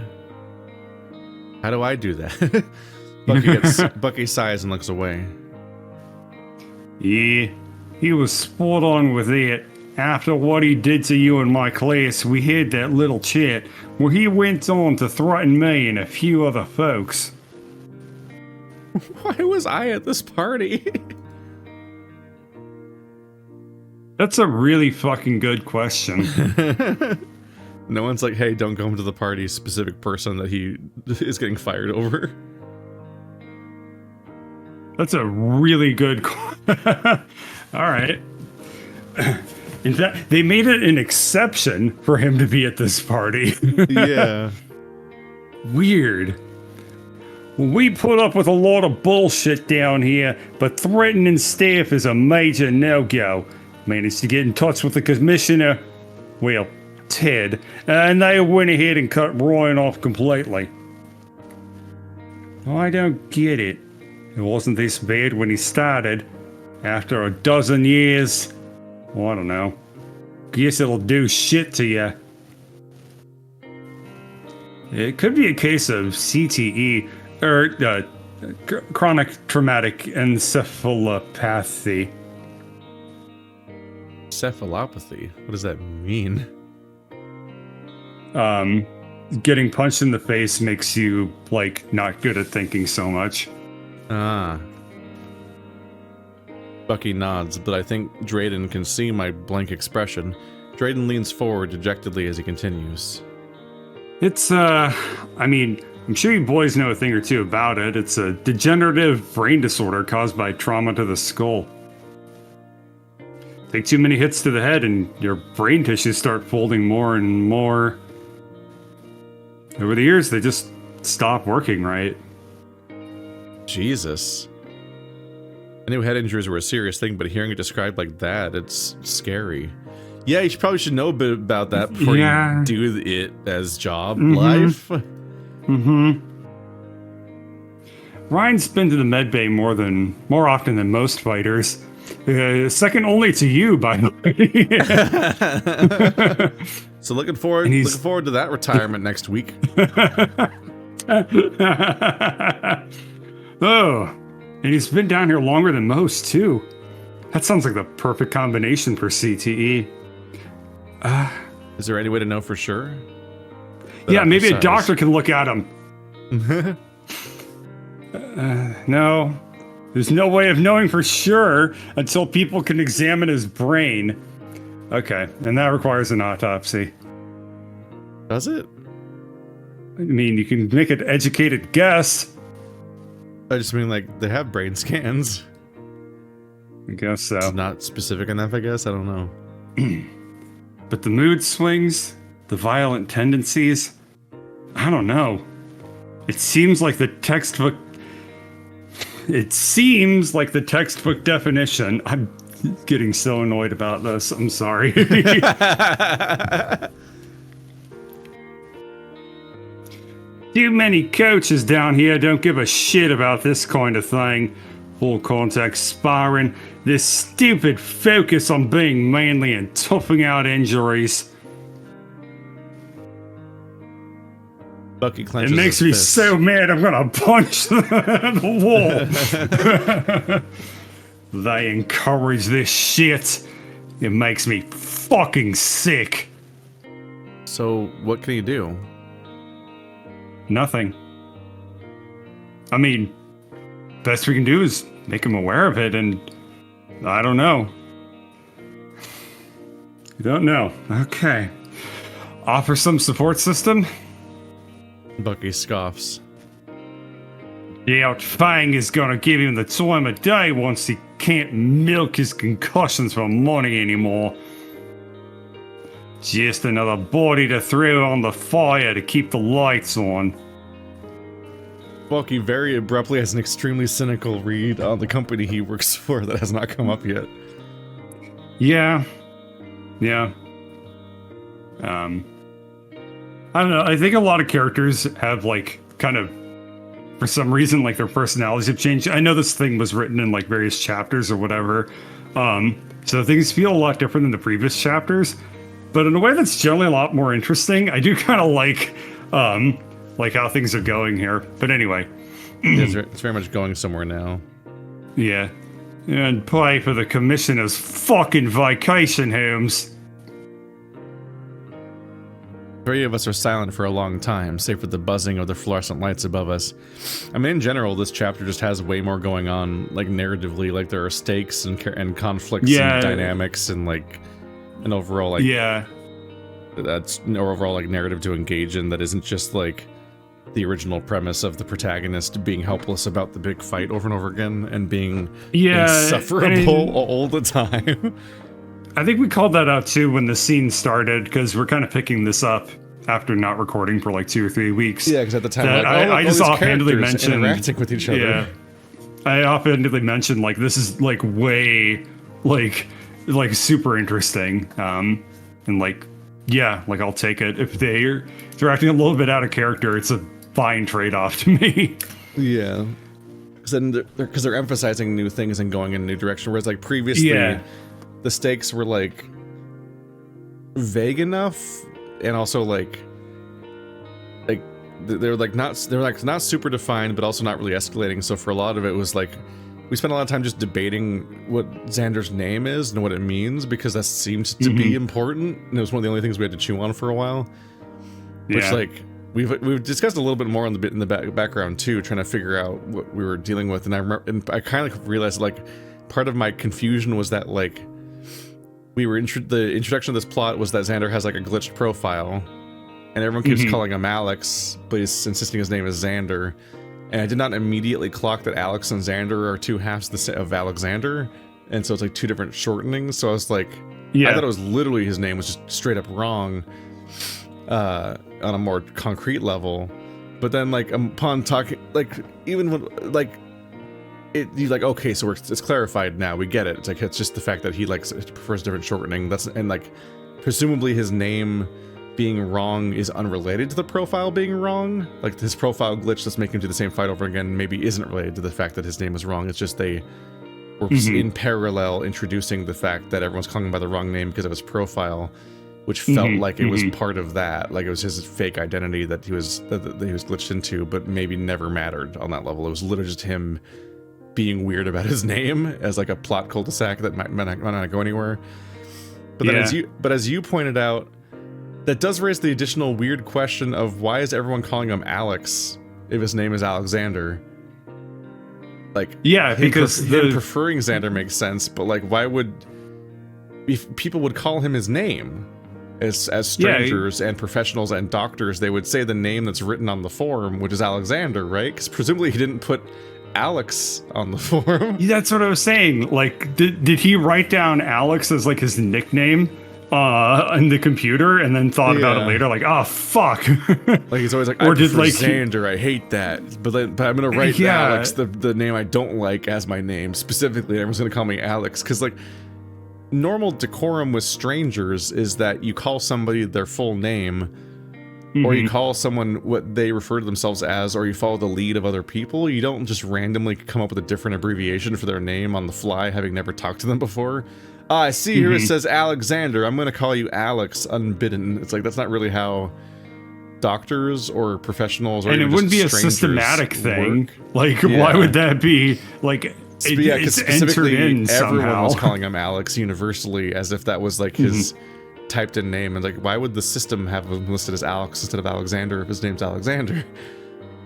How do I do that? Bucky sighs and looks away. Yeah, he was spot on with it. After what he did to you in my class, we had that little chat where he went on to threaten me and a few other folks. Why was I at this party? That's a really fucking good question. No one's like, hey, don't go to the party, specific person that he is getting fired over. That's a really good Alright. In fact, they made it an exception for him to be at this party. Yeah. Weird. We put up with a lot of bullshit down here, but threatening staff is a major no-go. Managed to get in touch with the commissioner, well, Ted, and they went ahead and cut Ryan off completely. I don't get it. It wasn't this bad when he started. After a dozen years, well, I don't know. Guess it'll do shit to you. It could be a case of CTE, or chronic traumatic encephalopathy. Cephalopathy? What does that mean? Getting punched in the face makes you, like, not good at thinking so much. Ah. Bucky nods, but I think Drayden can see my blank expression. Drayden leans forward dejectedly as he continues. It's, I mean, I'm sure you boys know a thing or two about it. It's a degenerative brain disorder caused by trauma to the skull. Take too many hits to the head and your brain tissues start folding more and more. Over the years, they just stop working right. Jesus. I knew head injuries were a serious thing, but hearing it described like that, it's scary. Yeah, you probably should know a bit about that before you do it as job life. Ryan's been to the medbay more often than most fighters. Second only to you, by the way. So looking forward to that retirement next week. Oh, and he's been down here longer than most, too. That sounds like the perfect combination for CTE. Is there any way to know for sure? Yeah, maybe a doctor can look at him. No, there's no way of knowing for sure until people can examine his brain. Okay, and that requires an autopsy. Does it? I mean, you can make an educated guess. I just mean, like, they have brain scans. I guess so. It's not specific enough, I guess. I don't know. But the mood swings, the violent tendencies, I don't know. It seems like the textbook definition. I'm getting so annoyed about this. I'm sorry. Too many coaches down here don't give a shit about this kind of thing. Full contact sparring, this stupid focus on being manly and toughing out injuries. Bucky clenches it makes me fist. So mad I'm gonna punch the wall. They encourage this shit. It makes me fucking sick. So, what can you do? Nothing. I mean, best we can do is make him aware of it, and I don't know. You don't know. Okay. Offer some support system? Bucky scoffs. Yeah, FANG is gonna give him the time of day once he can't milk his concussions for money anymore. Just another body to throw on the fire to keep the lights on. Bucky very abruptly has an extremely cynical read on the company he works for that has not come up yet. Yeah. I don't know, I think a lot of characters have, like, kind of, for some reason, like, their personalities have changed. I know this thing was written in, like, various chapters or whatever, so things feel a lot different than the previous chapters, but in a way that's generally a lot more interesting. I do kind of like how things are going here, but anyway. It's very much going somewhere now. Yeah. And pay for the commissioner's fucking vacation homes. 3 of us are silent for a long time, save for the buzzing of the fluorescent lights above us. I mean, in general, this chapter just has way more going on, like, narratively. Like, there are stakes and conflicts and dynamics and, like, an overall, like... Yeah. That's an overall, like, narrative to engage in that isn't just, like, the original premise of the protagonist being helpless about the big fight over and over again and being insufferable all the time. I think we called that out too when the scene started, because we're kind of picking this up after not recording for like 2 or 3 weeks. Yeah, because at the time, like, I just offhandedly mentioned interacting with each other. Yeah, I offhandedly mentioned like this is like way like super interesting, and like like I'll take it if they're acting a little bit out of character. It's a fine trade-off to me. Yeah, because they're emphasizing new things and going in a new direction, whereas like previously. The stakes were like vague enough, and also like they're not super defined, but also not really escalating. So for a lot of it was like we spent a lot of time just debating what Zander's name is and what it means, because that seemed to be important, and it was one of the only things we had to chew on for a while. Which like we've discussed a little bit more on in the background too, trying to figure out what we were dealing with, and I kind of realized like part of my confusion was that like. The introduction of this plot was that Zander has like a glitched profile, and everyone keeps calling him Alex, but he's insisting his name is Zander. And I did not immediately clock that Alex and Zander are 2 halves of Alexander, and so it's like 2 different shortenings. So I was like, I thought it was literally his name was just straight up wrong, on a more concrete level. But then like upon talking, like even when like. You're like, okay, so it's clarified now. We get it. It's like it's just the fact that he prefers different shortening. And like, presumably his name being wrong is unrelated to the profile being wrong. Like his profile glitch that's making him do the same fight over again maybe isn't related to the fact that his name is wrong. It's just they were in parallel introducing the fact that everyone's calling him by the wrong name because of his profile, which felt like it was part of that. Like it was his fake identity that he was glitched into, but maybe never mattered on that level. It was literally just him being weird about his name as like a plot cul-de-sac that might not go anywhere. But then as you pointed out, that does raise the additional weird question of why is everyone calling him Alex if his name is Alexander? Like, because him preferring Zander makes sense, but like, why would if people would call him his name as strangers and professionals and doctors? They would say the name that's written on the form, which is Alexander, right? Because presumably he didn't put Alex on the form. That's what I was saying. Like, did he write down Alex as like his nickname in the computer and then thought about it later? Like, oh fuck. Like he's always like, I prefer Zander. I hate that. But I'm gonna write Alex, the name I don't like, as my name specifically. Everyone's gonna call me Alex because like normal decorum with strangers is that you call somebody their full name. Or you call someone what they refer to themselves as, or you follow the lead of other people. You don't just randomly come up with a different abbreviation for their name on the fly, having never talked to them before. I see here it says Alexander. I'm going to call you Alex unbidden. It's like, that's not really how doctors or professionals or and it wouldn't be a systematic thing. Like, why would that be? Like, because specifically everyone was calling him Alex universally, as if that was like his... typed in name, and like, why would the system have him listed as Alex instead of Alexander if his name's Alexander?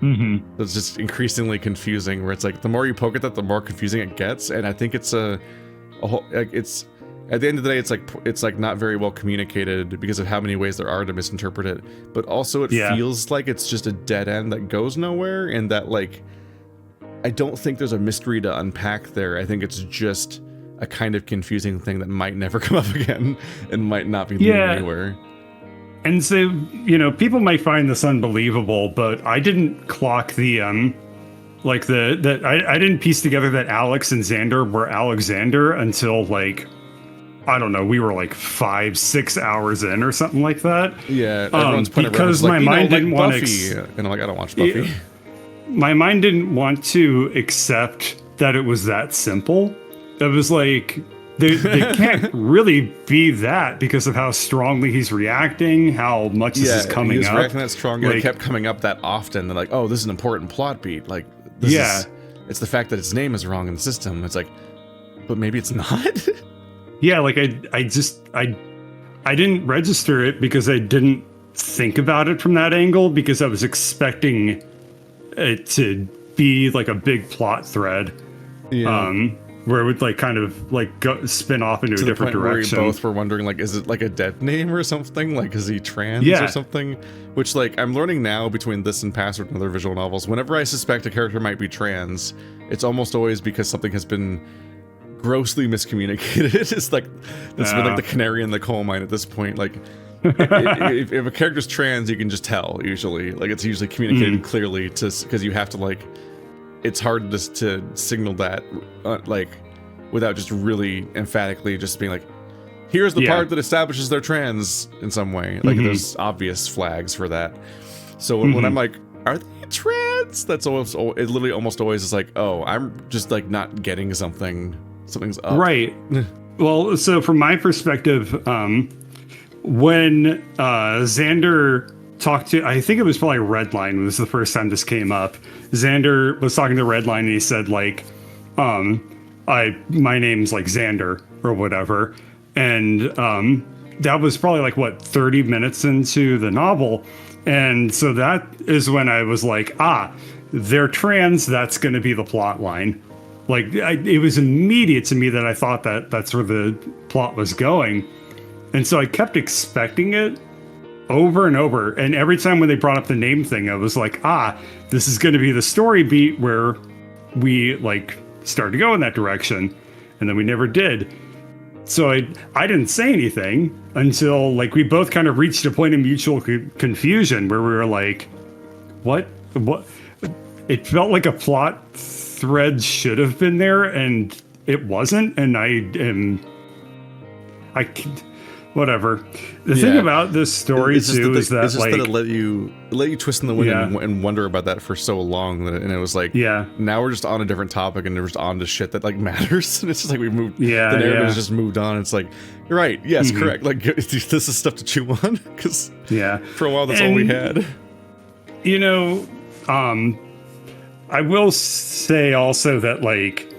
It's just increasingly confusing, where it's like the more you poke at that, the more confusing it gets. And I think it's a whole, like, it's at the end of the day, it's like not very well communicated because of how many ways there are to misinterpret it, but also it feels like it's just a dead end that goes nowhere, and that like I don't think there's a mystery to unpack there. I think it's just a kind of confusing thing that might never come up again and might not be leading anywhere. And so, you know, people might find this unbelievable, but I didn't clock the I didn't piece together that Alex and Zander were Alexander until like, I don't know, we were like 5-6 hours in or something like that. Yeah, everyone's putting because my mind didn't want to. And I'm like, I don't watch Buffy. My mind didn't want to accept that it was that simple. It was like, they can't really be that because of how strongly he's reacting, how much this is coming up. He was reacting that strong, and it kept coming up that often. They're like, oh, this is an important plot beat. Like, it's the fact that his name is wrong in the system. It's like, but maybe it's not. Yeah, like I didn't register it because I didn't think about it from that angle, because I was expecting it to be like a big plot thread. Yeah. Where it would like kind of like go spin off into a different direction. Where we both were wondering, like, is it like a dead name or something? Like, is he trans or something? Which, like, I'm learning now between this and Password and other visual novels, whenever I suspect a character might be trans, it's almost always because something has been grossly miscommunicated. It's like, that's been like the canary in the coal mine at this point. Like, if a character's trans, you can just tell, usually. Like, it's usually communicated clearly, because you have to, like, it's hard to signal that, like, without just really emphatically just being like, here's the part that establishes they're trans in some way. Like, there's obvious flags for that. So when I'm like, are they trans? That's almost, it literally almost always is like, oh, I'm just like not getting something. Something's up. Right. Well, so from my perspective, when Zander talked to, I think it was probably Redline, was the first time this came up. Zander was talking to Redline and he said, like, my name's like Zander or whatever. And that was probably like, what, 30 minutes into the novel. And so that is when I was like, they're trans, that's going to be the plot line. Like, it was immediate to me that I thought that that's where the plot was going. And so I kept expecting it over and over. And every time when they brought up the name thing, I was like, this is going to be the story beat where we, like, start to go in that direction. And then we never did. So I didn't say anything until, like, we both kind of reached a point of mutual confusion where we were like, what? It felt like a plot thread should have been there, and it wasn't. And whatever. The thing about this story is that it let you twist in the wind and wonder about that for so long, and it was like, now we're just on a different topic and we're just on to shit that like matters, and it's just like we moved. The narrative has just moved on. It's like, you're right. Yes, correct. Like, this is stuff to chew on, because for a while that's all we had. You know, I will say also that, like,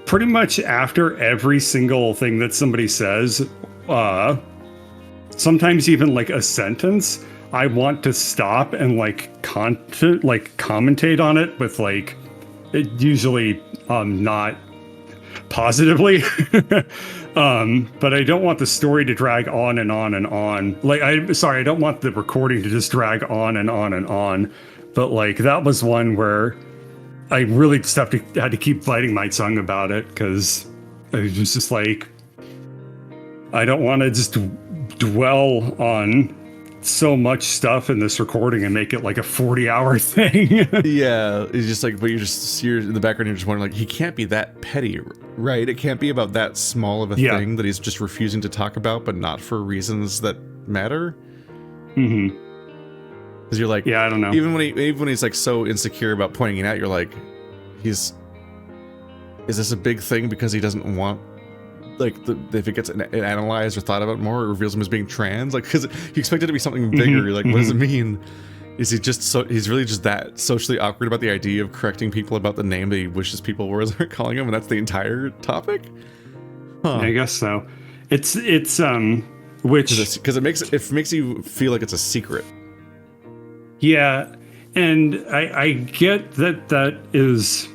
pretty much after every single thing that somebody says, sometimes even like a sentence, I want to stop and like commentate on it with like, it usually not positively, but I don't want the story to drag on and on and on. Like, I don't want the recording to just drag on and on and on. But like, that was one where I really just had to keep biting my tongue about it, because it was just like, I don't want to just dwell on so much stuff in this recording and make it like a 40-hour thing. It's just like, but you're in the background, you're just wondering, like, he can't be that petty, right? It can't be about that small of a thing that he's just refusing to talk about, but not for reasons that matter. Because you're like, I don't know. Even when he's like so insecure about pointing it out, you're like, is this a big thing because he doesn't want, like, if it gets analyzed or thought about more, it reveals him as being trans? Like, because he expected it to be something bigger. Like, what does it mean? Is he just he's really just that socially awkward about the idea of correcting people about the name that he wishes people were calling him, and that's the entire topic? I guess so. It's which, because it makes you feel like it's a secret. Yeah, and I get that is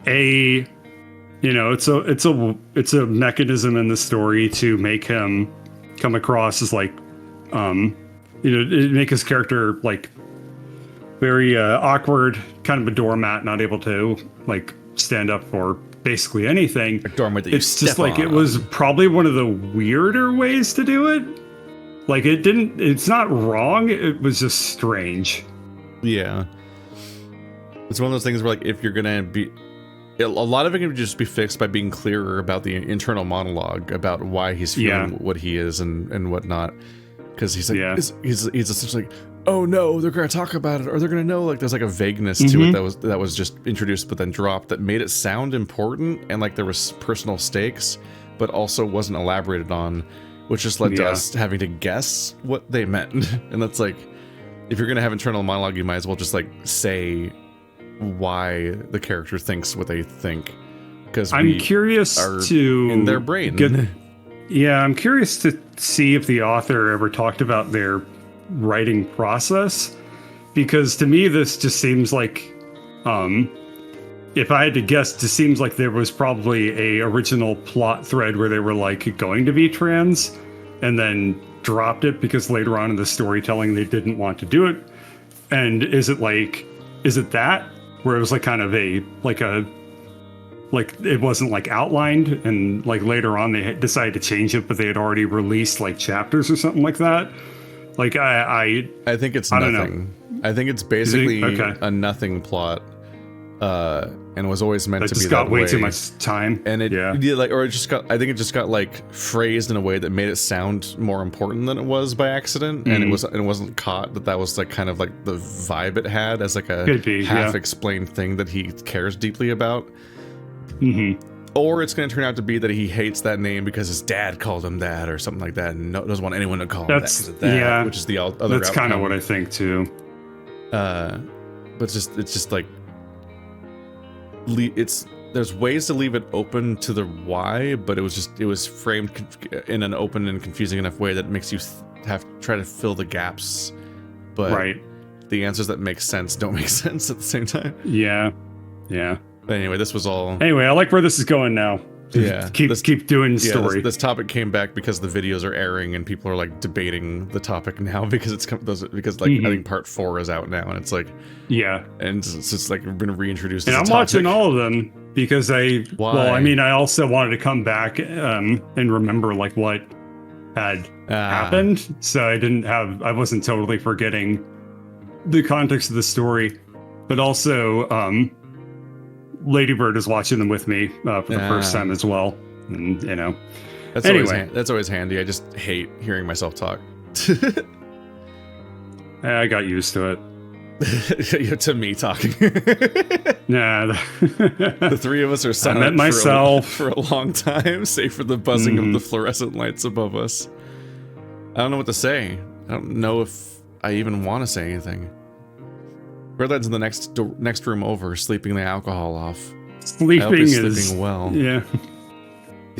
a, you know, it's a mechanism in the story to make him come across as like, make his character like very awkward, kind of a doormat, not able to like stand up for basically anything. A doormat that it's just like, it was probably one of the weirder ways to do it. Like, it's not wrong, it was just strange. Yeah. It's one of those things where, like, if you're gonna be, a lot of it can just be fixed by being clearer about the internal monologue about why he's feeling what he is and whatnot. Because he's like, he's essentially like, oh no, they're gonna talk about it, or they're gonna know. Like, there's like a vagueness to it that was just introduced but then dropped, that made it sound important, and like there was personal stakes, but also wasn't elaborated on, which just led to us having to guess what they meant. And that's like, if you're gonna have internal monologue, you might as well just like say why the character thinks what they think, because I'm curious to in their brain. I'm curious to see if the author ever talked about their writing process, because to me this just seems like, if I had to guess, it just seems like there was probably a original plot thread where they were like going to be trans, and then dropped it because later on in the storytelling they didn't want to do it. And is it that where it was like kind of it wasn't like outlined, and like later on they decided to change it, but they had already released like chapters or something like that? Like I think it's nothing. Don't know. I think it's basically a nothing plot, and was always meant to be that way. Just got way too much time, and I think it just got like phrased in a way that made it sound more important than it was by accident, and it wasn't caught that was like kind of like the vibe it had as like a half-explained thing that he cares deeply about. Or it's going to turn out to be that he hates that name because his dad called him that or something like that, and doesn't want anyone to call him that, which is the other That's outcome. kind of what I think too. But it's just like there's ways to leave it open to the why, but it was framed in an open and confusing enough way that makes you have to try to fill the gaps, but the answers that make sense don't make sense at the same time. Yeah. But anyway, this was all. Anyway, I like where this is going now. Yeah, keep doing story. This topic came back because the videos are airing and people are like debating the topic now because I think part 4 is out now, and it's like and it's just like been reintroduced. And I'm watching all of them because I also wanted to come back and remember like what had happened, so I wasn't totally forgetting the context of the story, but also Lady Bird is watching them with me for the first time as well, and that's always handy. I just hate hearing myself talk. I got used to it. To me talking. Nah, the three of us are silent for a long time, save for the buzzing of the fluorescent lights above us. I don't know what to say. I don't know if I even want to say anything. Redline's in the next room over, sleeping the alcohol off. Sleeping well. Yeah.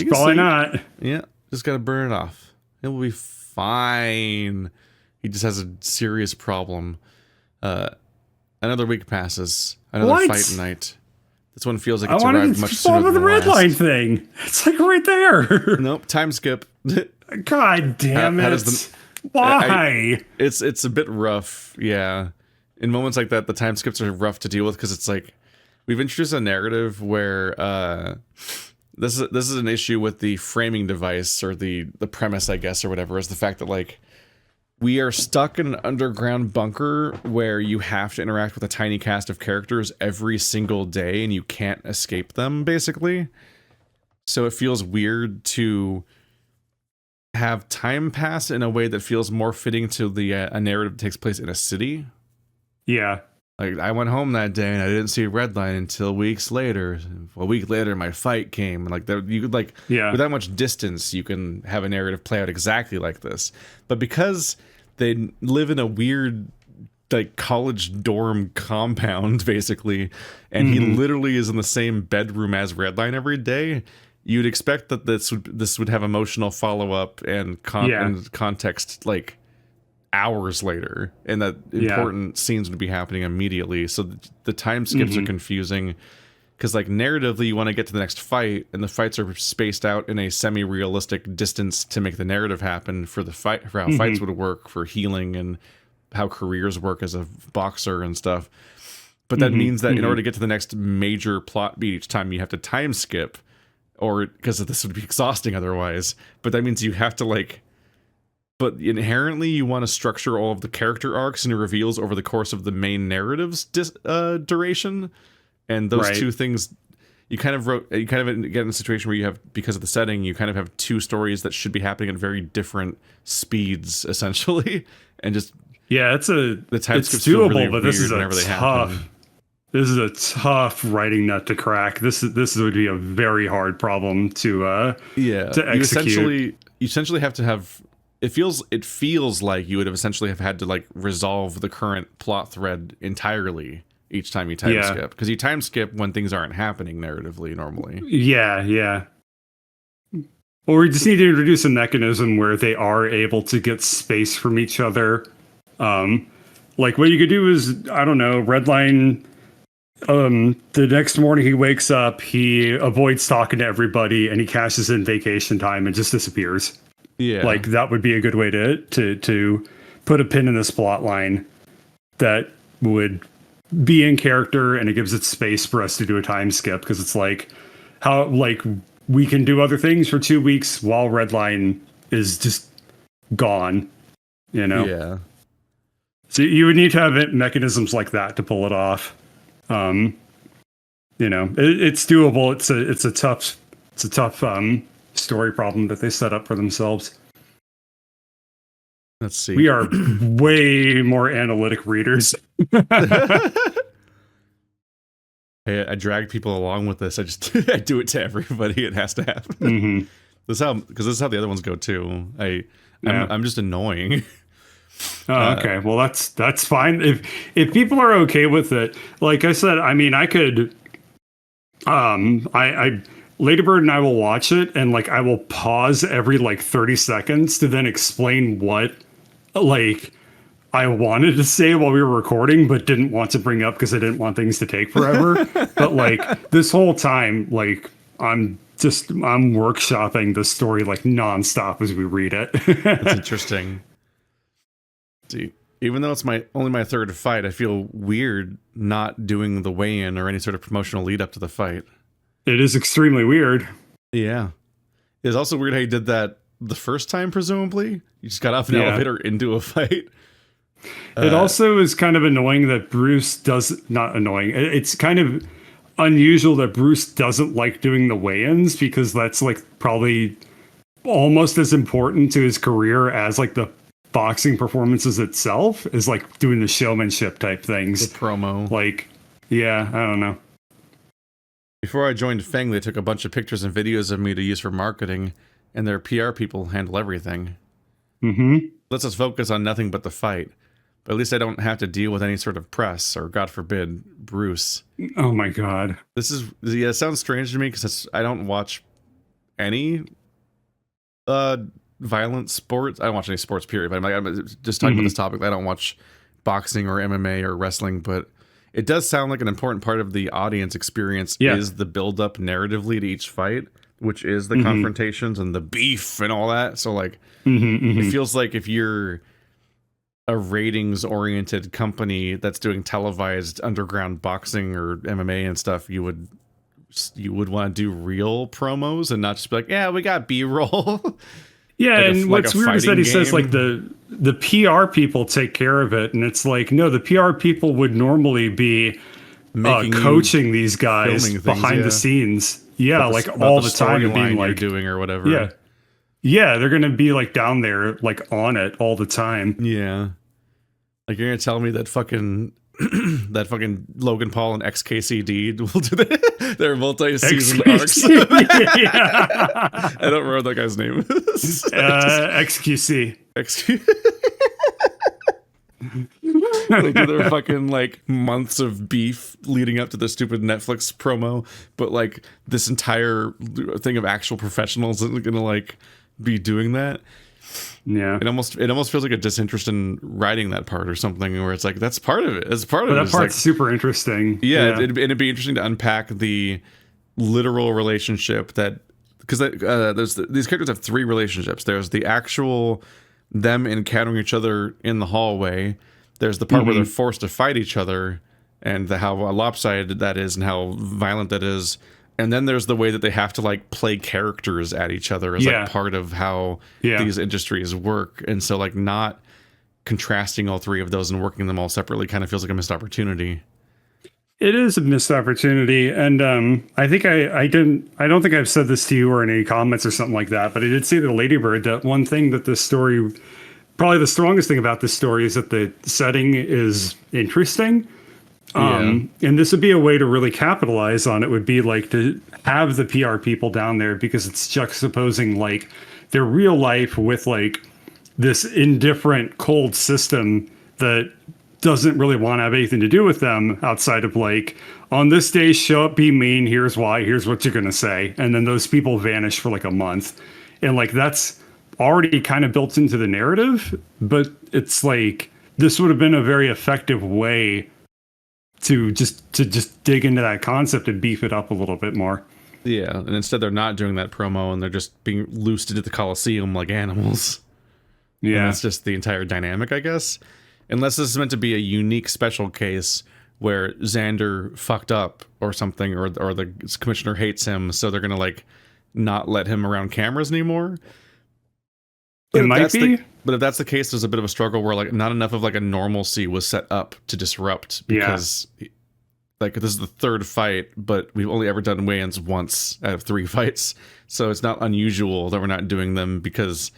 Probably not. Yeah, just gotta burn it off. It will be fine. He just has a serious problem. Another week passes. Another fight night. This one feels like it's arrived much sooner than the last. Redline thing. It's like right there. Nope. Time skip. God damn it. Why? It's a bit rough. Yeah. In moments like that, the time skips are rough to deal with because it's like we've introduced a narrative where this is an issue with the framing device or the premise, I guess, or whatever, is the fact that like we are stuck in an underground bunker where you have to interact with a tiny cast of characters every single day and you can't escape them, basically. So it feels weird to have time pass in a way that feels more fitting to the a narrative that takes place in a city. Yeah. Like, I went home that day and I didn't see Redline until weeks later. A week later, my fight came. And like, you could like, with that much distance, you can have a narrative play out exactly like this. But because they live in a weird, like, college dorm compound, basically, and he literally is in the same bedroom as Redline every day, you'd expect that this would have emotional follow-up and context, like, hours later, and that important scenes would be happening immediately. So the time skips are confusing because like narratively you want to get to the next fight, and the fights are spaced out in a semi-realistic distance to make the narrative happen for the fight, for how fights would work, for healing, and how careers work as a boxer and stuff. But that means that in order to get to the next major plot beat each time, you have to time skip, or because this would be exhausting otherwise. But that means you have to like. But inherently, you want to structure all of the character arcs and reveals over the course of the main narrative's duration, and those two things, you kind of get in a situation where you have, because of the setting, you kind of have two stories that should be happening at very different speeds, essentially, and just it's doable, really, but this is tough. This is a tough writing nut to crack. This would be a very hard problem to execute. You essentially have to have. It feels like you would have essentially have had to like resolve the current plot thread entirely each time you time skip, because you time skip when things aren't happening narratively normally. Yeah. Or we just need to introduce a mechanism where they are able to get space from each other. Like what you could do is, I don't know, Redline, the next morning he wakes up, he avoids talking to everybody, and he cashes in vacation time and just disappears. Yeah. Like that would be a good way to put a pin in this plot line that would be in character, and it gives it space for us to do a time skip, because it's like how like we can do other things for 2 weeks while Redline is just gone, you know? Yeah. So you would need to have mechanisms like that to pull it off. You know, it's doable. It's a tough story problem that they set up for themselves. Let's see. We are way more analytic readers. Hey, I drag people along with this. I do it to everybody. It has to happen. Mm-hmm. This is how the other ones go too. I'm just annoying. Oh, okay. Well, that's fine. If people are okay with it, like I said, I mean, I could, Ladybird and I will watch it, and like I will pause every like 30 seconds to then explain what like I wanted to say while we were recording, but didn't want to bring up because I didn't want things to take forever. But like this whole time, like I'm workshopping the story like nonstop as we read it. That's interesting. See, even though it's only my third fight, I feel weird not doing the weigh-in or any sort of promotional lead up to the fight. It is extremely weird. Yeah. It's also weird how you did that the first time, presumably. You just got off an elevator into a fight. It also is kind of annoying that Bruce not annoying. It's kind of unusual that Bruce doesn't like doing the weigh-ins, because that's like probably almost as important to his career as like the boxing performances itself, is like doing the showmanship type things. The promo. Like, yeah, I don't know. Before I joined FANG, they took a bunch of pictures and videos of me to use for marketing, and their PR people handle everything. Mm-hmm. Lets us focus on nothing but the fight. But at least I don't have to deal with any sort of press or, God forbid, Bruce. Oh my God. It sounds strange to me because I don't watch any violent sports. I don't watch any sports, period. But I'm just talking about this topic. I don't watch boxing or MMA or wrestling, but it does sound like an important part of the audience experience is the build-up narratively to each fight, which is the confrontations and the beef and all that. So, like, it feels like if you're a ratings-oriented company that's doing televised underground boxing or MMA and stuff, you would want to do real promos and not just be like, yeah, we got B-roll. Yeah, like and what's weird is that he says like the PR people take care of it, and it's like, no, the PR people would normally be coaching these guys behind the scenes. Yeah, like all the time, being like doing or whatever. Yeah, they're gonna be like down there, like on it all the time. Yeah, like you're gonna tell me that fucking that fucking Logan Paul and XKCD will do their multi-season arcs. I don't remember that guy's name. XQC. They do their fucking like months of beef leading up to the stupid Netflix promo, but like this entire thing of actual professionals isn't gonna like be doing that. Yeah, it almost feels like a disinterest in writing that part or something, where it's like that's part of it. It's part of it. That part's like, super interesting. Yeah, it'd be interesting to unpack the literal relationship that, because these characters have three relationships. There's the actual them encountering each other in the hallway. There's the part where they're forced to fight each other, and how lopsided that is, and how violent that is. And then there's the way that they have to like play characters at each other as like part of how these industries work. And so like not contrasting all three of those and working them all separately kind of feels like a missed opportunity. It is a missed opportunity. And I think I don't think I've said this to you or in any comments or something like that, but I did say to Ladybird that one thing that this story, probably the strongest thing about this story, is that the setting is interesting. And this would be a way to really capitalize on it, would be like to have the PR people down there, because it's juxtaposing like their real life with like this indifferent, cold system that doesn't really want to have anything to do with them outside of like, on this day, show up, be mean, here's why, here's what you're going to say. And then those people vanish for like a month. And like, that's already kind of built into the narrative, but it's like, this would have been a very effective way to just dig into that concept and beef it up a little bit more. Yeah, and instead they're not doing that promo and they're just being loosed into the Coliseum like animals. Yeah. And that's just the entire dynamic, I guess. Unless this is meant to be a unique special case where Zander fucked up or something, or the commissioner hates him, so they're gonna like not let him around cameras anymore. It might be. But if that's the case, there's a bit of a struggle where like not enough of like a normalcy was set up to disrupt, because like this is the third fight, but we've only ever done weigh-ins once out of 3 fights. So it's not unusual that we're not doing them, because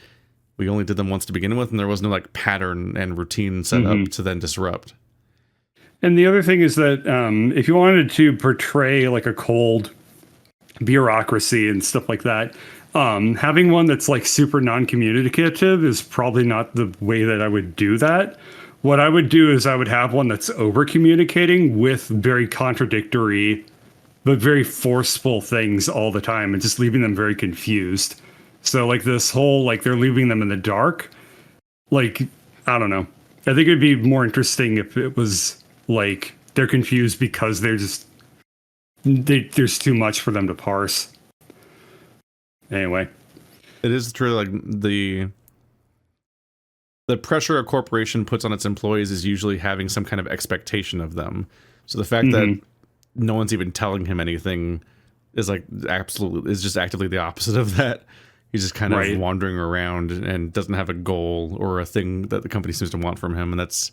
we only did them once to begin with, and there was no like pattern and routine set up to then disrupt. And the other thing is that if you wanted to portray like a cold bureaucracy and stuff like that, having one that's like super non-communicative is probably not the way that I would do that. What I would do is I would have one that's over-communicating with very contradictory but very forceful things all the time, and just leaving them very confused. So like this whole, like they're leaving them in the dark, like, I don't know. I think it'd be more interesting if it was like they're confused because there's too much for them to parse. Anyway. It is true, like the pressure a corporation puts on its employees is usually having some kind of expectation of them. So the fact that no one's even telling him anything is like is just actively the opposite of that. He's just kind of wandering around and doesn't have a goal or a thing that the company seems to want from him, and that's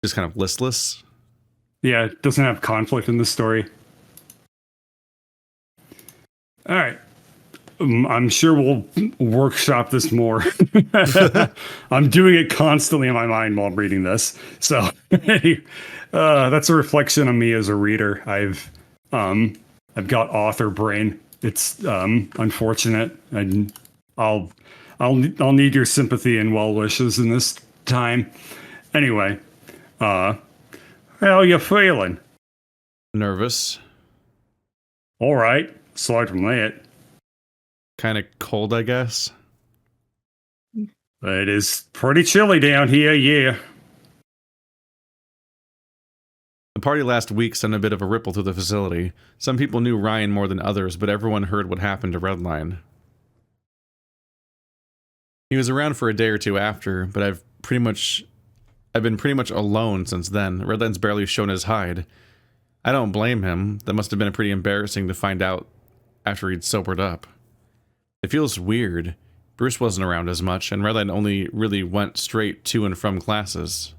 just kind of listless. Yeah, it doesn't have conflict in the story. All right. I'm sure we'll workshop this more. I'm doing it constantly in my mind while I'm reading this. So that's a reflection of me as a reader. I've got author brain. It's unfortunate, and I'll need your sympathy and well wishes in this time. Anyway, how you feeling? Nervous. All right. Aside from that, kind of cold, I guess. It is pretty chilly down here. Yeah. The party last week sent a bit of a ripple through the facility. Some people knew Ryan more than others, but everyone heard what happened to Redline. He was around for a day or two after, but I've been pretty much alone since then. Redline's barely shown his hide. I don't blame him. That must have been pretty embarrassing to find out after he'd sobered up. It feels weird. Bruce wasn't around as much, and Redline only really went straight to and from classes.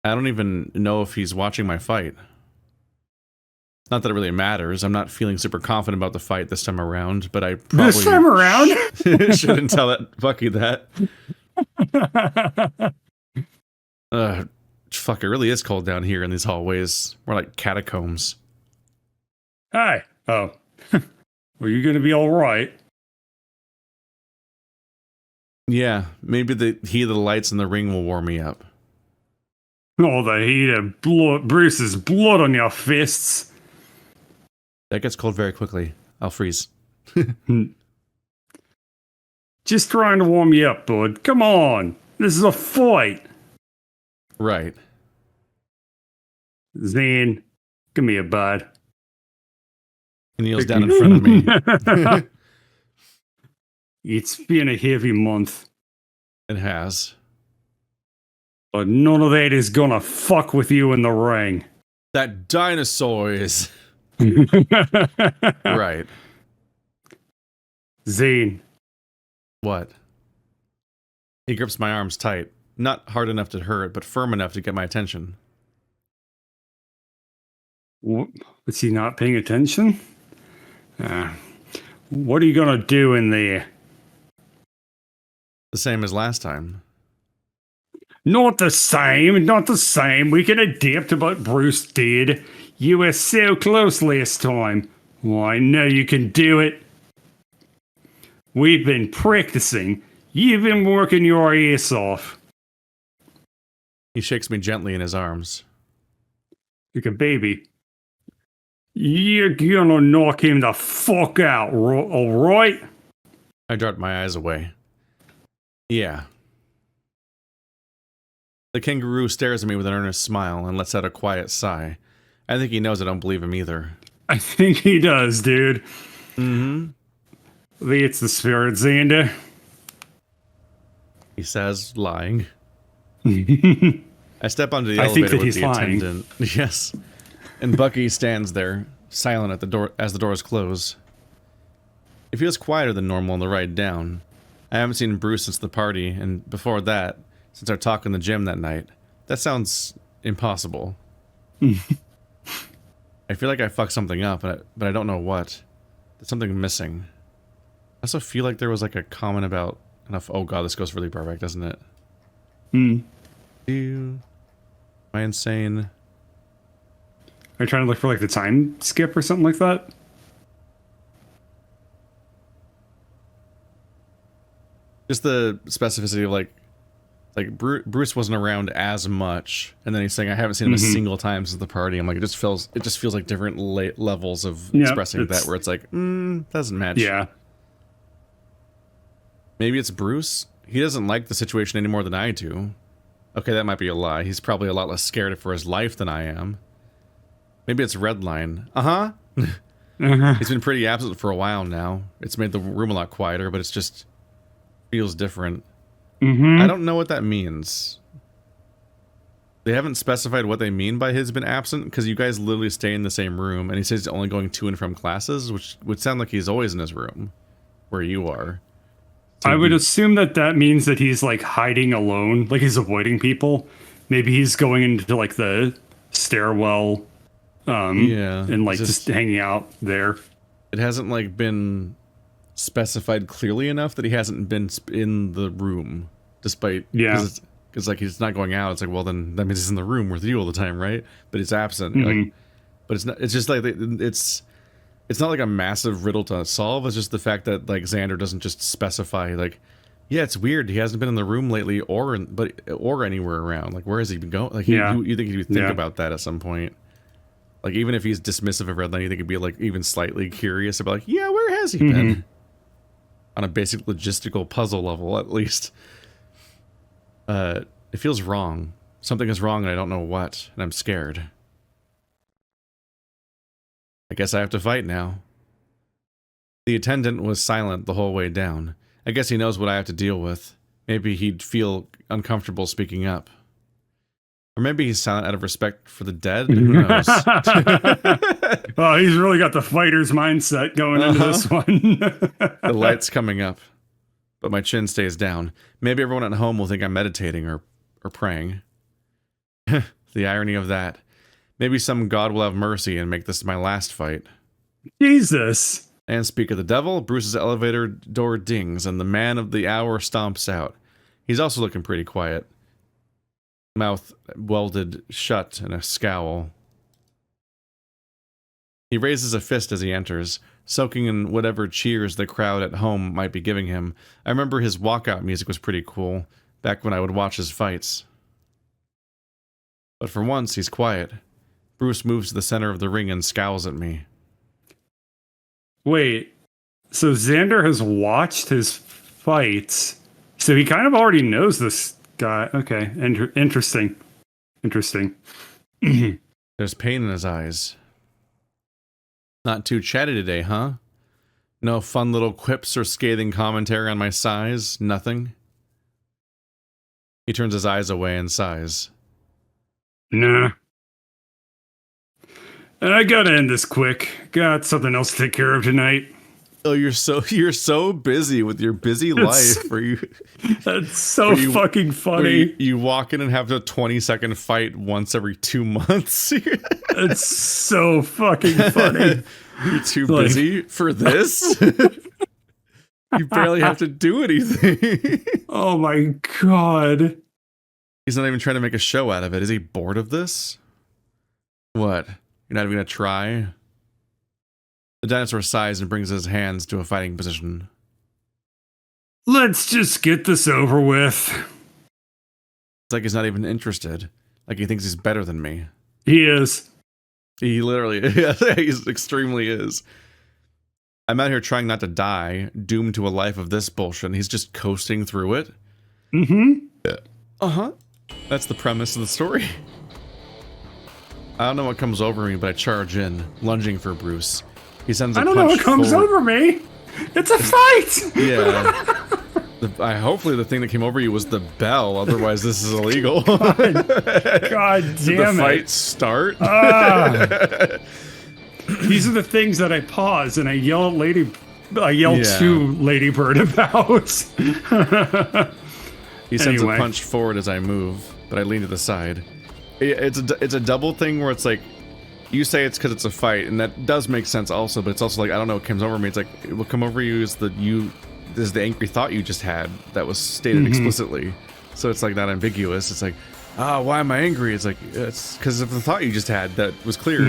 I don't even know if he's watching my fight. Not that it really matters. I'm not feeling super confident about the fight this time around, but I probably... This time around? shouldn't tell that Bucky that. Fuck, it really is cold down here in these hallways. We're like catacombs. Hi. Oh. Well, you're gonna be alright. Yeah, maybe the heat of the lights in the ring will warm me up. Oh, the heat of Bruce's blood on your fists. That gets cold very quickly. I'll freeze. Just trying to warm you up, bud. Come on. This is a fight. Right. Zane, give me a bud. He kneels down in front of me. It's been a heavy month. It has. But none of that is gonna fuck with you in the ring. That dinosaur is. Right. Zane. What? He grips my arms tight. Not hard enough to hurt, but firm enough to get my attention. Is he not paying attention? What are you gonna do in there? The same as last time. Not the same, not the same. We can adapt to what Bruce did. You were so close last time. Well, I know you can do it. We've been practicing. You've been working your ass off. He shakes me gently in his arms. Like a baby. You're gonna knock him the fuck out, alright? I dart my eyes away. Yeah. The kangaroo stares at me with an earnest smile and lets out a quiet sigh. I think he knows I don't believe him either. I think he does, dude. Mm-hmm. I think it's the spirit, Zander. He says, lying. I step onto the elevator with the attendant. Yes. And Bucky stands there, silent at the door as the doors close. It feels quieter than normal on the ride down. I haven't seen Bruce since the party, and before that, since our talk in the gym that night. That sounds impossible. I feel like I fucked something up, but I don't know what. There's something missing. I also feel like there was like a comment about enough. Oh god, this goes really far back, doesn't it? Am I insane? Are you trying to look for like the time skip or something like that? Just the specificity of like Bruce wasn't around as much, and then he's saying I haven't seen him a single time since the party. I'm like, it just feels like different levels of expressing that, where it's like, doesn't match. Yeah. Maybe it's Bruce. He doesn't like the situation any more than I do. Okay, that might be a lie. He's probably a lot less scared for his life than I am. Maybe it's Redline. He's been pretty absent for a while now. It's made the room a lot quieter, but it's just feels different. I don't know what that means. They haven't specified what they mean by he's been absent, because you guys literally stay in the same room, and he says he's only going to and from classes, which would sound like he's always in his room, where you are. I would assume that that means that he's like hiding alone, like he's avoiding people. Maybe he's going into like the stairwell, and like just hanging out there. It hasn't like been specified clearly enough that he hasn't been in the room, despite because like he's not going out. It's like, well, then that means he's in the room with you all the time, right? But he's absent. Like, but it's not. It's just like it's not like a massive riddle to solve. It's just the fact that like Zander doesn't just specify like, yeah, it's weird. He hasn't been in the room lately, or anywhere around. Like, where has he been going? Like, you think he would think about that at some point? Like, even if he's dismissive of Redline, you think he'd be like even slightly curious about like, yeah, where has he been? On a basic logistical puzzle level, at least. It feels wrong. Something is wrong, and I don't know what, and I'm scared. I guess I have to fight now. The attendant was silent the whole way down. I guess he knows what I have to deal with. Maybe he'd feel uncomfortable speaking up. Or maybe he's silent out of respect for the dead? Who knows? Oh, he's really got the fighter's mindset going into this one. The light's coming up, but my chin stays down. Maybe everyone at home will think I'm meditating or praying. The irony of that. Maybe some god will have mercy and make this my last fight. Jesus. And speak of the devil, Bruce's elevator door dings and the man of the hour stomps out. He's also looking pretty quiet. Mouth welded shut in a scowl. He raises a fist as he enters, soaking in whatever cheers the crowd at home might be giving him. I remember his walkout music was pretty cool, back when I would watch his fights. But for once, he's quiet. Bruce moves to the center of the ring and scowls at me. Wait, so Zander has watched his fights, so he kind of already knows this guy. Okay, interesting. Interesting. There's pain in his eyes. Not too chatty today, huh? No fun little quips or scathing commentary on my size? Nothing? He turns his eyes away and sighs. Nah. I gotta end this quick. Got something else to take care of tonight. Oh, you're so busy with your busy life. That's so fucking funny. You walk in and have a 20-second fight once every 2 months. That's so fucking funny. You're too busy for this? You barely have to do anything. Oh my god. He's not even trying to make a show out of it. Is he bored of this? What? You're not even gonna try? The dinosaur sighs and brings his hands to a fighting position. Let's just get this over with. like he's not even interested. Like he thinks he's better than me. He is. He literally, he extremely is. I'm out here trying not to die, doomed to a life of this bullshit, and he's just coasting through it. Uh-huh. That's the premise of the story. I don't know what comes over me, but I charge in, lunging for Bruce. He sends a punch I don't know what comes over me. It's a fight! Yeah. Hopefully the thing that came over you was the bell, otherwise this is illegal. God damn it. Did the fight start? These are the things that I pause and I yell at to Lady Bird about. He sends a punch forward as I move, but I lean to the side. It's a double thing where it's like, you say it's because it's a fight, and that does make sense also, but it's also like, I don't know what comes over me. It's like, what come over you is the angry thought you just had that was stated explicitly. So it's like not ambiguous. It's like, why am I angry? It's like, it's because of the thought you just had that was clear.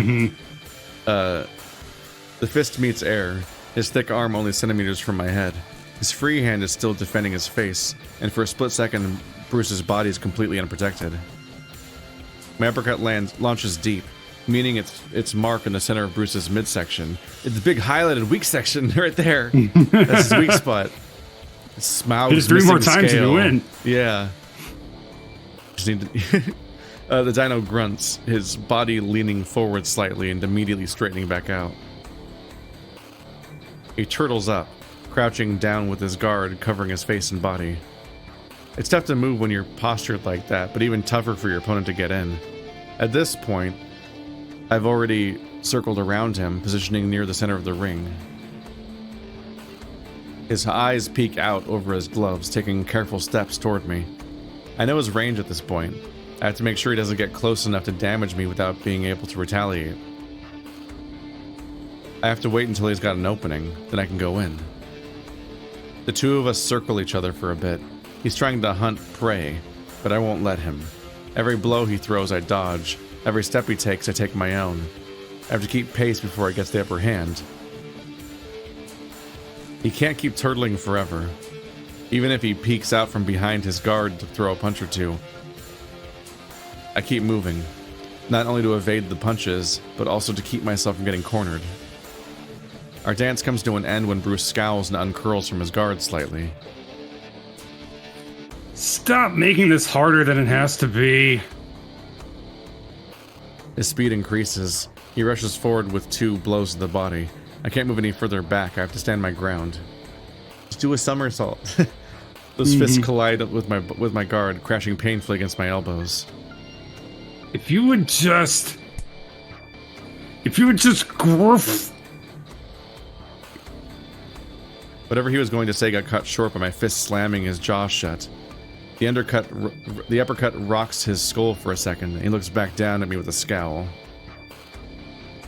The fist meets air, his thick arm only centimeters from my head. His free hand is still defending his face, and for a split second, Bruce's body is completely unprotected. My uppercut launches deep, meaning its mark in the center of Bruce's midsection. It's the big highlighted weak section right there. That's his weak spot. His smile is 3 more times and you win. Yeah. Just need to the dino grunts, his body leaning forward slightly and immediately straightening back out. He turtles up, crouching down with his guard covering his face and body. It's tough to move when you're postured like that, but even tougher for your opponent to get in. At this point, I've already circled around him, positioning near the center of the ring. His eyes peek out over his gloves, taking careful steps toward me. I know his range at this point. I have to make sure he doesn't get close enough to damage me without being able to retaliate. I have to wait until he's got an opening, then I can go in. The two of us circle each other for a bit. He's trying to hunt prey, but I won't let him. Every blow he throws, I dodge. Every step he takes, I take my own. I have to keep pace before he gets the upper hand. He can't keep turtling forever, even if he peeks out from behind his guard to throw a punch or two. I keep moving, not only to evade the punches, but also to keep myself from getting cornered. Our dance comes to an end when Bruce scowls and uncurls from his guard slightly. Stop making this harder than it has to be. His speed increases. He rushes forward with 2 blows to the body. I can't move any further back. I have to stand my ground. Just do a somersault. Those fists collide with my guard, crashing painfully against my elbows. If you would just groof. Whatever he was going to say got cut short by my fist slamming his jaw shut. The uppercut rocks his skull for a second, and he looks back down at me with a scowl.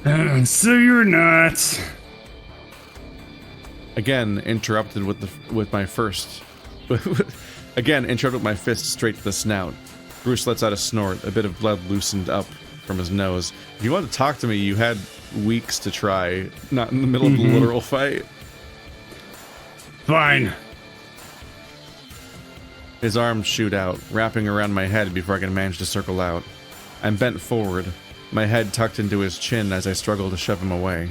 So you're not. Again, interrupted with my fist straight to the snout. Bruce lets out a snort, a bit of blood loosened up from his nose. If you wanted to talk to me, you had weeks to try, not in the middle of the literal fight. Fine. His arms shoot out, wrapping around my head before I can manage to circle out. I'm bent forward, my head tucked into his chin as I struggle to shove him away.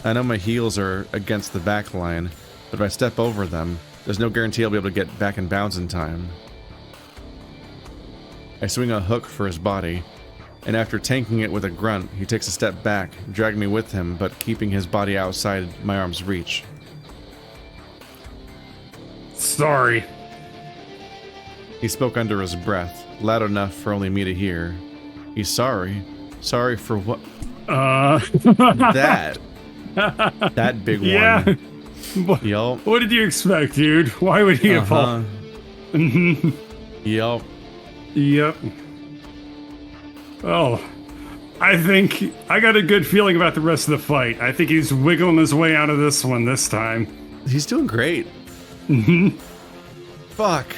I know my heels are against the back line, but if I step over them, there's no guarantee I'll be able to get back in bounds in time. I swing a hook for his body, and after tanking it with a grunt, he takes a step back, dragging me with him, but keeping his body outside my arm's reach. Sorry. He spoke under his breath, loud enough for only me to hear. He's sorry. Sorry for what? That big one. Yup. What did you expect, dude? Why would he apologize? Yup. Yep. Oh, I think I got a good feeling about the rest of the fight. I think he's wiggling his way out of this one this time. He's doing great. Fuck.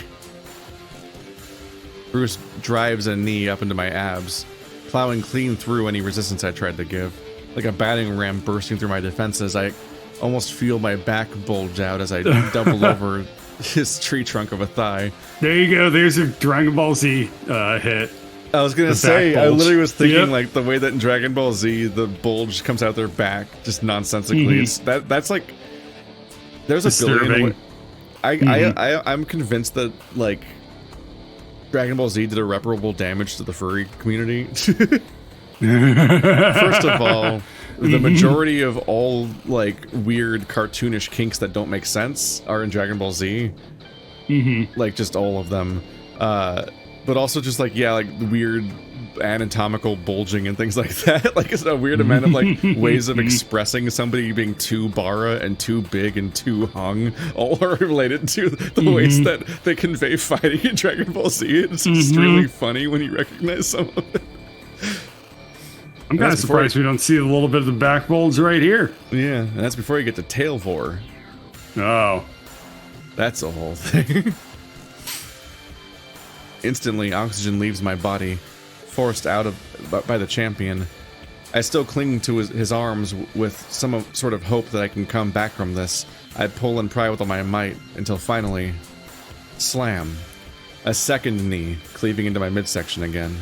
Bruce drives a knee up into my abs, plowing clean through any resistance I tried to give. Like a battering ram bursting through my defenses, I almost feel my back bulge out as I double over his tree trunk of a thigh. There you go. There's a Dragon Ball Z hit. I was gonna say, I literally was thinking like the way that in Dragon Ball Z the bulge comes out their back just nonsensically. It's that's like there's a billion. I'm convinced that like Dragon Ball Z did irreparable damage to the furry community. First of all, the majority of all like weird cartoonish kinks that don't make sense are in Dragon Ball Z. Like just all of them. But also just like, yeah, like weird anatomical bulging and things like that. Like it's a weird amount of like ways of expressing somebody being too bara and too big and too hung, all are related to the ways that they convey fighting in Dragon Ball Z. It's extremely funny when you recognize some of it. I'm kind of surprised we don't see a little bit of the back bulge right here. Yeah, and that's before you get to tail vor. Oh. That's a whole thing. Instantly, oxygen leaves my body, forced out by the champion. I still cling to his arms with some sort of hope that I can come back from this. I pull and pry with all my might until finally, slam. A second knee cleaving into my midsection again.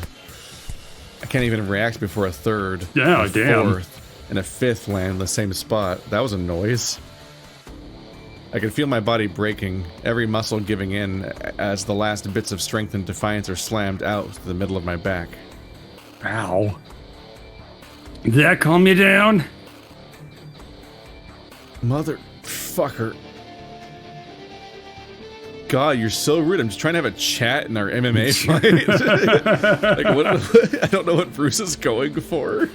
I can't even react before a third, a fourth, and a fifth land in the same spot. That was a noise. I can feel my body breaking, every muscle giving in as the last bits of strength and defiance are slammed out to the middle of my back. Ow. Did that calm you down? Motherfucker. God, you're so rude. I'm just trying to have a chat in our MMA fight. Like, what, I don't know what Bruce is going for.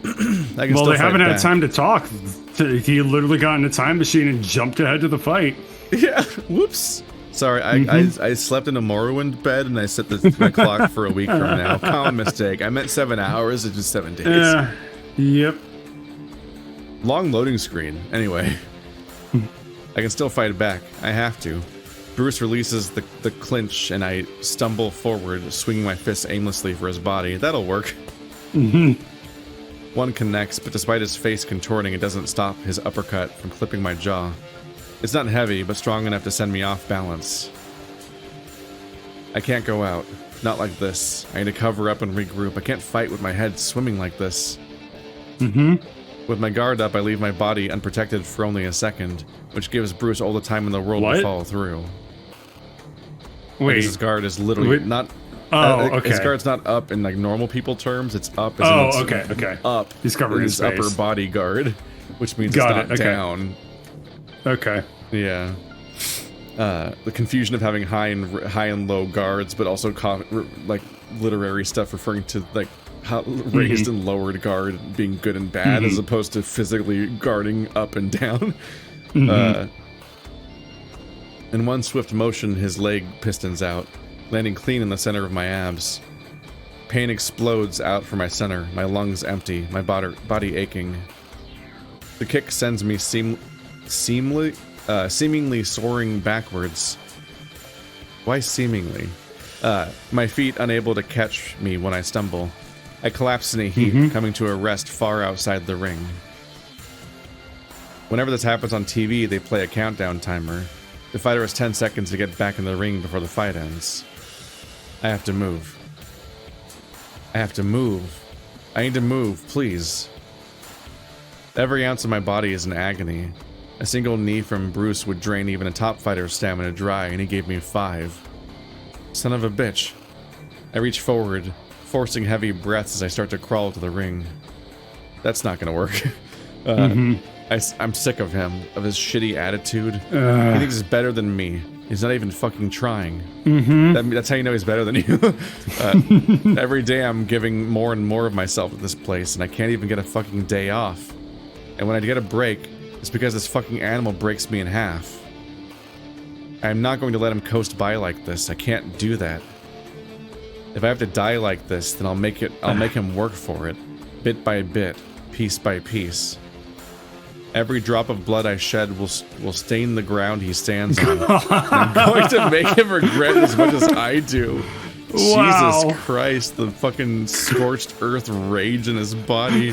Well, they haven't had time to talk. He literally got in a time machine and jumped ahead to the fight. Yeah, whoops. Sorry, I slept in a Morrowind bed and I set my clock for a week from now. Common mistake. I meant 7 hours, it's just 7 days. Yep. Long loading screen. Anyway. I can still fight back. I have to. Bruce releases the clinch and I stumble forward, swinging my fists aimlessly for his body. That'll work. One connects, but despite his face contorting, it doesn't stop his uppercut from clipping my jaw. It's not heavy, but strong enough to send me off balance. I can't go out. Not like this. I need to cover up and regroup. I can't fight with my head swimming like this. With my guard up, I leave my body unprotected for only a second, which gives Bruce all the time in the world to follow through. Wait. His guard is literally not... okay. His guard's not up in like normal people terms. It's up. Okay. Up. He's covering his face. Upper body guard, which means it's not down. Okay. Yeah. The confusion of having high and low guards, but also like literary stuff referring to like raised and lowered guard being good and bad, as opposed to physically guarding up and down. In one swift motion, his leg pistons out, landing clean in the center of my abs. Pain explodes out from my center, my lungs empty, my body aching. The kick sends me seemingly soaring backwards. Why seemingly? My feet unable to catch me when I stumble. I collapse in a heap, coming to a rest far outside the ring. Whenever this happens on TV, they play a countdown timer. The fighter has 10 seconds to get back in the ring before the fight ends. I have to move. I need to move, please. Every ounce of my body is in agony. A single knee from Bruce would drain even a top fighter's stamina dry, and he gave me 5. Son of a bitch. I reach forward, forcing heavy breaths as I start to crawl to the ring. That's not gonna work. I'm sick of him, of his shitty attitude. He thinks he's better than me. He's not even fucking trying. That's how you know he's better than you. Every day I'm giving more and more of myself at this place, and I can't even get a fucking day off. And when I get a break, it's because this fucking animal breaks me in half. I'm not going to let him coast by like this. I can't do that. If I have to die like this, then I'll make him work for it, bit by bit, piece by piece. Every drop of blood I shed will stain the ground he stands on. I'm going to make him regret it as much as I do. Wow. Jesus Christ, the fucking scorched earth rage in his body.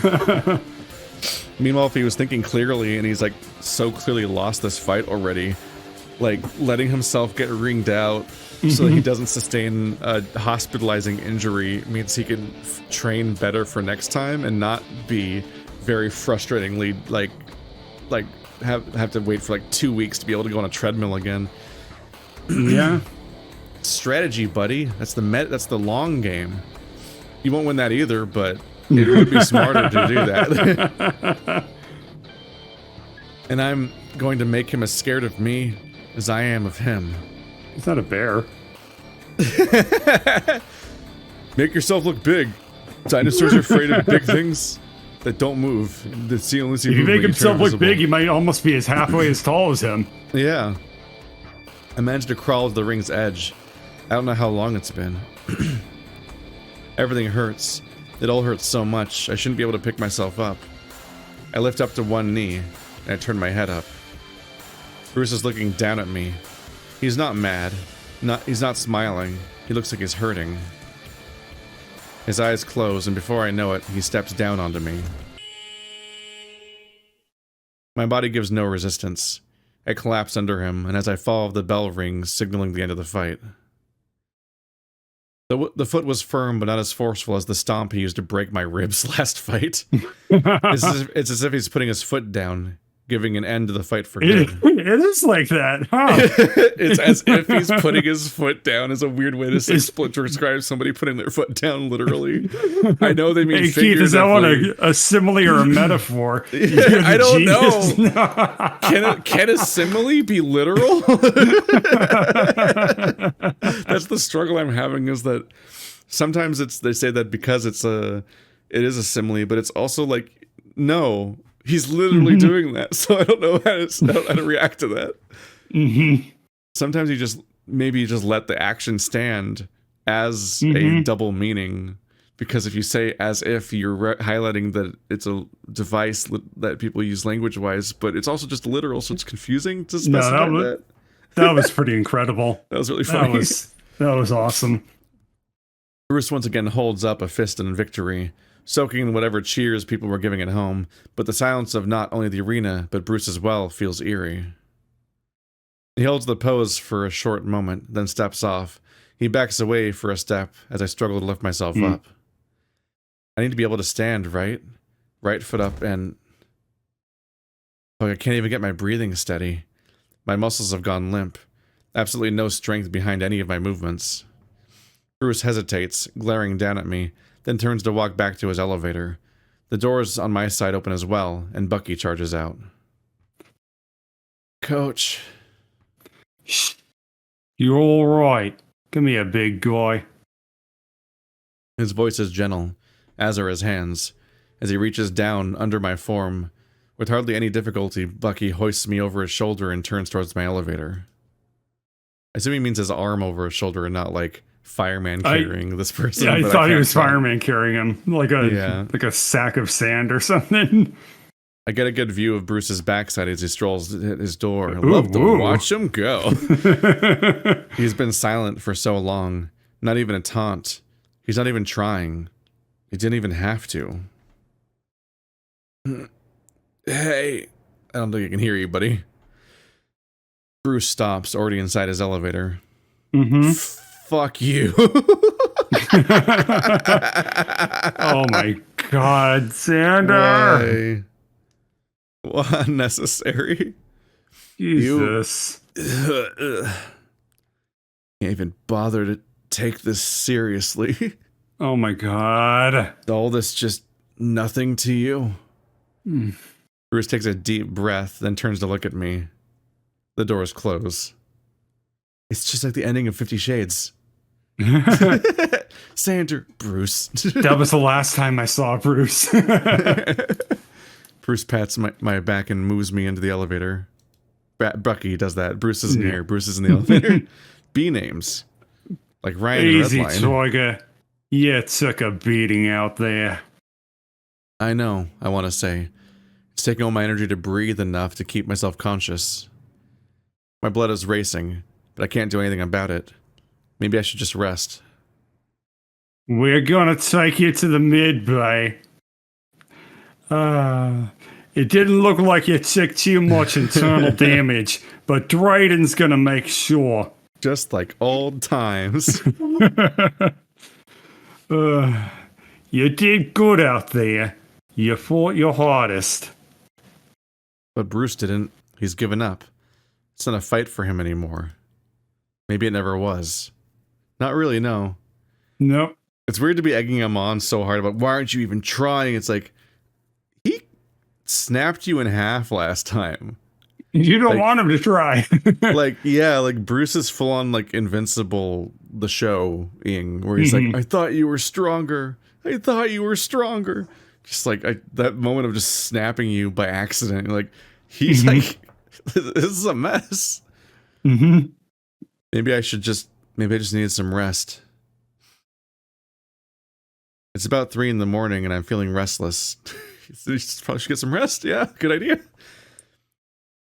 Meanwhile, if he was thinking clearly and he's like so clearly lost this fight already, like letting himself get ringed out so that he doesn't sustain a hospitalizing injury means he can train better for next time and not be very frustratingly like have to wait for like 2 weeks to be able to go on a treadmill again. Yeah. Strategy, buddy. That's the long game. You won't win that either, but it would be smarter to do that. And I'm going to make him as scared of me as I am of him. He's not a bear. Make yourself look big. Dinosaurs are afraid of big things that don't move. That's the only If you make himself look big, he might almost be as halfway as tall as him. Yeah. I managed to crawl to the ring's edge. I don't know how long it's been. Everything hurts. It all hurts so much, I shouldn't be able to pick myself up. I lift up to one knee, and I turn my head up. Bruce is looking down at me. He's not mad. He's not smiling. He looks like he's hurting. His eyes close, and before I know it, he steps down onto me. My body gives no resistance. I collapse under him, and as I fall, the bell rings, signaling the end of the fight. The foot was firm, but not as forceful as the stomp he used to break my ribs last fight. It's as if he's putting his foot down, giving an end to the fight for good. It is like that, huh? It's as if he's putting his foot down is a weird way to describe somebody putting their foot down, literally. I know they mean hey, Keith, is that one a simile or a metaphor? I don't know. Can a simile be literal? That's the struggle I'm having, is that sometimes they say that because it is a simile, but it's also like, no. He's literally doing that, so I don't know how to react to that. Sometimes you just let the action stand as a double meaning, because if you say as if, you're highlighting that it's a device that people use language-wise, but it's also just literal, so it's confusing to specify that. That was pretty incredible. That was really funny. That was awesome. Bruce once again holds up a fist in victory, soaking in whatever cheers people were giving at home, but the silence of not only the arena, but Bruce as well, feels eerie. He holds the pose for a short moment, then steps off. He backs away for a step as I struggle to lift myself up. I need to be able to stand, right? Right foot up and... Oh, I can't even get my breathing steady. My muscles have gone limp. Absolutely no strength behind any of my movements. Bruce hesitates, glaring down at me, then turns to walk back to his elevator. The doors on my side open as well, and Bucky charges out. Coach. Shh. You're all right. Come here, big guy. His voice is gentle, as are his hands. As he reaches down under my form, with hardly any difficulty, Bucky hoists me over his shoulder and turns towards my elevator. I assume he means his arm over his shoulder and not like fireman carrying this person. Yeah, I thought he was fireman carrying him, like a sack of sand or something. I get a good view of Bruce's backside as he strolls at his door. I love to watch him go. He's been silent for so long. Not even a taunt. He's not even trying. He didn't even have to. Hey. I don't think I can hear you, buddy. Bruce stops, already inside his elevator. Fuck you. Oh my god, Zander. Why? Unnecessary. Jesus. Can't even bother to take this seriously. Oh my god. All this just nothing to you. Bruce takes a deep breath, then turns to look at me. The doors close. It's just like the ending of 50 Shades. Zander, Bruce. That was the last time I saw Bruce. Bruce pats my back and moves me into the elevator. Bucky does that. Bruce isn't here. Bruce is in the elevator. B names. Like Ryan Easy, Redline. Tiger. You took a beating out there. I know, I want to say. It's taking all my energy to breathe enough to keep myself conscious. My blood is racing, but I can't do anything about it. Maybe I should just rest. We're gonna take you to the mid-bay. It didn't look like you took too much internal damage, but Drayden's gonna make sure. Just like old times. You did good out there. You fought your hardest. But Bruce didn't. He's given up. It's not a fight for him anymore. Maybe it never was. Not really, no. Nope. It's weird to be egging him on so hard about, why aren't you even trying? It's like, he snapped you in half last time. You don't want him to try. Like, yeah, like Bruce is full on like Invincible, the show-ing, where he's like, I thought you were stronger. I thought you were stronger. Just like that moment of just snapping you by accident. Like, he's like, this is a mess. Maybe I just needed some rest. It's about 3 in the morning and I'm feeling restless. You probably should get some rest. Yeah, good idea.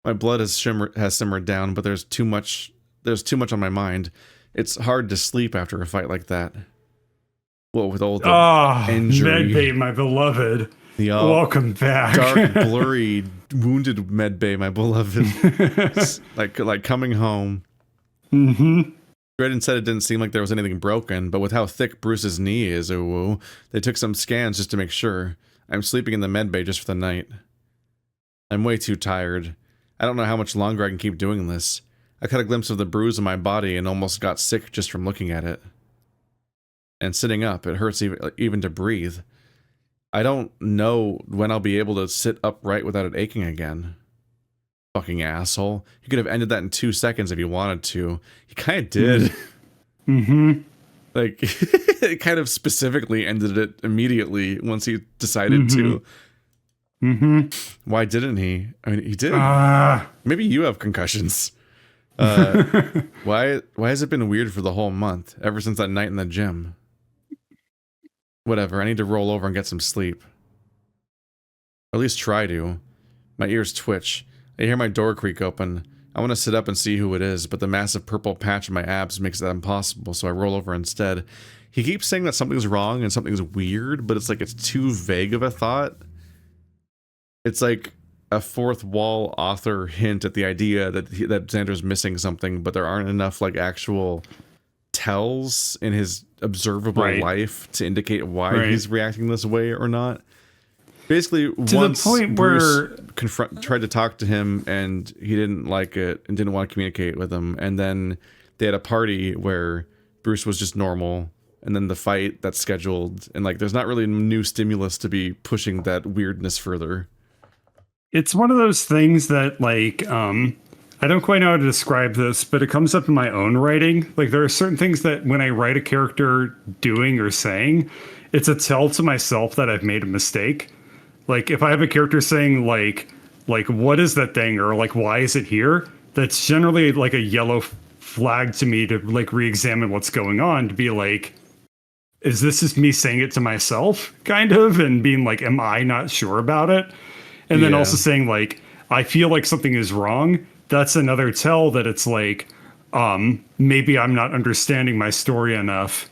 My blood has simmered down, but there's too much on my mind. It's hard to sleep after a fight like that. Well, with all the injury. Medbay, my beloved. Welcome back. Dark, blurry, wounded Medbay, my beloved. like coming home. Drayden said it didn't seem like there was anything broken, but with how thick Bruce's knee is, they took some scans just to make sure. I'm sleeping in the medbay just for the night. I'm way too tired. I don't know how much longer I can keep doing this. I caught a glimpse of the bruise on my body and almost got sick just from looking at it. And sitting up, it hurts even to breathe. I don't know when I'll be able to sit upright without it aching again. Fucking asshole. You could have ended that in 2 seconds if you wanted to. He kind of did. Like, it kind of specifically ended it immediatly once he decided to. Why didn't he? I mean, he did. Maybe you have concussions. Why has it been weird for the whole month? Ever since that night in the gym? Whatever, I need to roll over and get some sleep. Or at least try to. My ears twitch. I hear my door creak open. I want to sit up and see who it is, but the massive purple patch in my abs makes that impossible, so I roll over instead. He keeps saying that something's wrong and something's weird, but it's like it's too vague of a thought. It's like a fourth wall author hint at the idea that Zander's missing something, but there aren't enough like actual tells in his observable life to indicate why he's reacting this way or not. Basically, to once the point Bruce tried to talk to him and he didn't like it and didn't want to communicate with him, and then they had a party where Bruce was just normal, and then the fight that's scheduled, and like there's not really new stimulus to be pushing that weirdness further. It's one of those things that like I don't quite know how to describe this, but it comes up in my own writing. Like there are certain things that when I write a character doing or saying, it's a tell to myself that I've made a mistake. Like if I have a character saying like what is that thing, or like why is it here? That's generally like a yellow flag to me to like re-examine what's going on, to be like, is this just me saying it to myself, kind of, and being like, am I not sure about it? And then also saying like, I feel like something is wrong. That's another tell that it's like, maybe I'm not understanding my story enough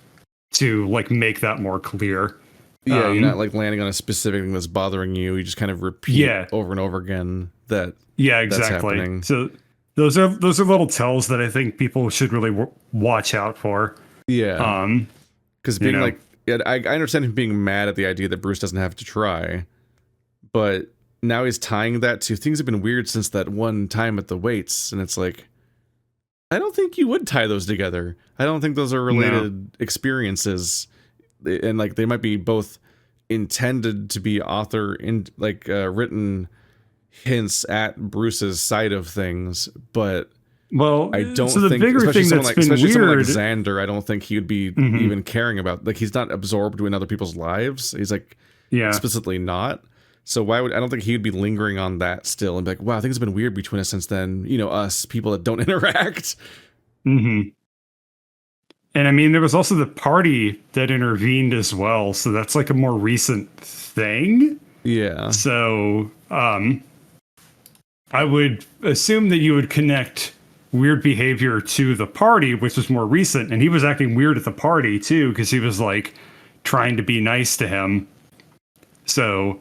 to like make that more clear. Yeah, you're not like landing on a specific thing that's bothering you. You just kind of repeat over and over again that exactly. That's happening. So those are little tells that I think people should really watch out for. Yeah. Because being like, I understand him being mad at the idea that Bruce doesn't have to try, but now he's tying that to things have been weird since that one time at the weights, and it's like, I don't think you would tie those together. I don't think those are related experiences. And like they might be both intended to be author in like written hints at Bruce's side of things, but I don't so the think, bigger especially thing someone that's like, been especially weird, someone like Zander, I don't think he would be even caring about, like he's not absorbed in other people's lives. He's like explicitly not. So why would, I don't think he would be lingering on that still and be like, wow, things have been weird between us since then. You know, us people that don't interact. And I mean, there was also the party that intervened as well. So that's like a more recent thing. Yeah. So I would assume that you would connect weird behavior to the party, which was more recent. And he was acting weird at the party too, because he was like trying to be nice to him. So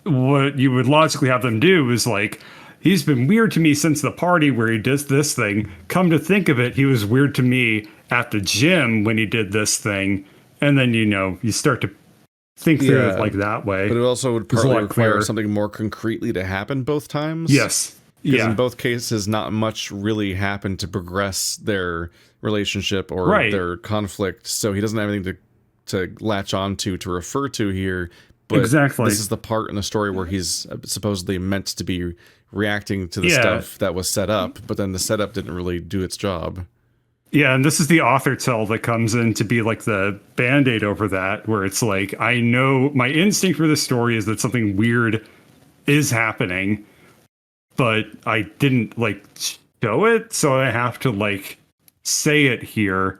what you would logically have them do is like, he's been weird to me since the party where he does this thing. Come to think of it, he was weird to me at the gym when he did this thing. And then, you start to think through it like that way. But it also would partly require something more concretely to happen both times. Yes. Because in both cases, not much really happened to progress their relationship or their conflict. So he doesn't have anything to latch on to refer to here. But this is the part in the story where he's supposedly meant to be reacting to the stuff that was set up, but then the setup didn't really do its job. Yeah, and this is the author tell that comes in to be like the band-aid over that, where it's like, I know my instinct for the story is that something weird is happening, but I didn't like show it, so I have to like say it here.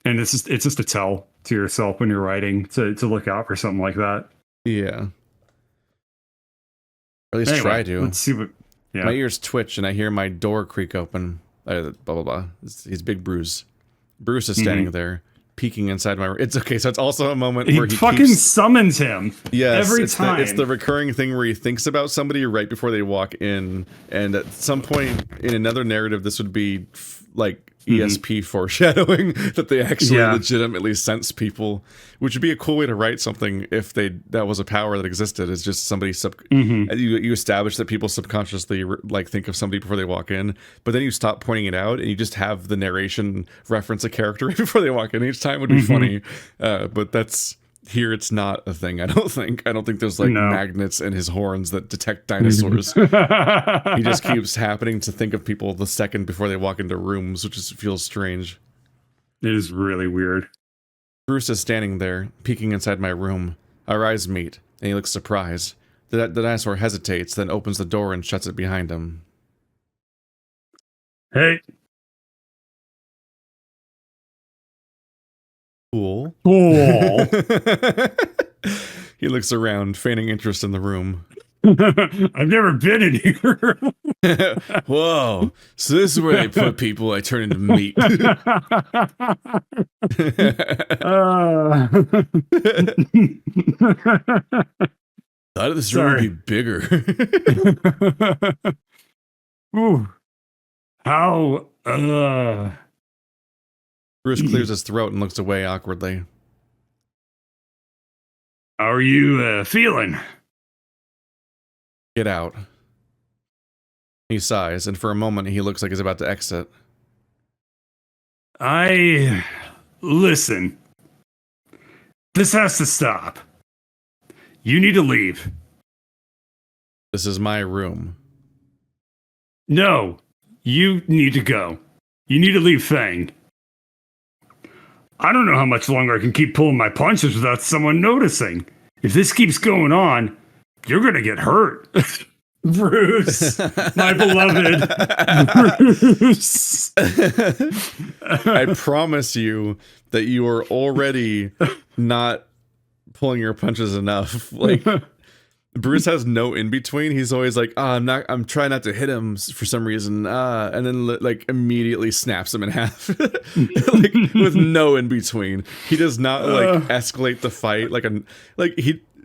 And it's just a tell to yourself when you're writing to look out for something like that. Yeah. Or at least try to. Let's see what. Yeah. My ears twitch and I hear my door creak open. Blah blah blah. He's Big Bruce. Bruce is standing there, peeking inside my room. It's okay. So it's also a moment where he fucking summons him. Yes, every time. It's the recurring thing where he thinks about somebody right before they walk in, and at some point in another narrative, this would be like ESP foreshadowing that they actually legitimately sense people, which would be a cool way to write something if that was a power that existed. It's just somebody you establish that people subconsciously like think of somebody before they walk in, but then you stop pointing it out and you just have the narration reference a character right before they walk in. Each time would be funny, but that's here. It's not a thing. I don't think there's like magnets in his horns that detect dinosaurs. He just keeps happening to think of people the second before they walk into rooms, which feels strange. It is really weird. Bruce is standing there, peeking inside my room. Our eyes meet, and he looks surprised. The dinosaur hesitates, then opens the door and shuts it behind him. Hey. Cool. Cool. He looks around, feigning interest in the room. I've never been in here. Whoa. So this is where they put people I turn into meat. Thought this room would be bigger. Ooh. How Bruce clears his throat and looks away awkwardly. How are you feeling? Get out. He sighs, and for a moment he looks like he's about to exit. Listen. This has to stop. You need to leave. This is my room. No, you need to go. You need to leave FANG. I don't know how much longer I can keep pulling my punches without someone noticing. If this keeps going on, you're going to get hurt. Bruce, my beloved Bruce. I promise you that you are already not pulling your punches enough. Like, Bruce has no in between. He's always like, I'm trying not to hit him for some reason. And then like immediately snaps him in half. Like with no in between. He does not like escalate the fight.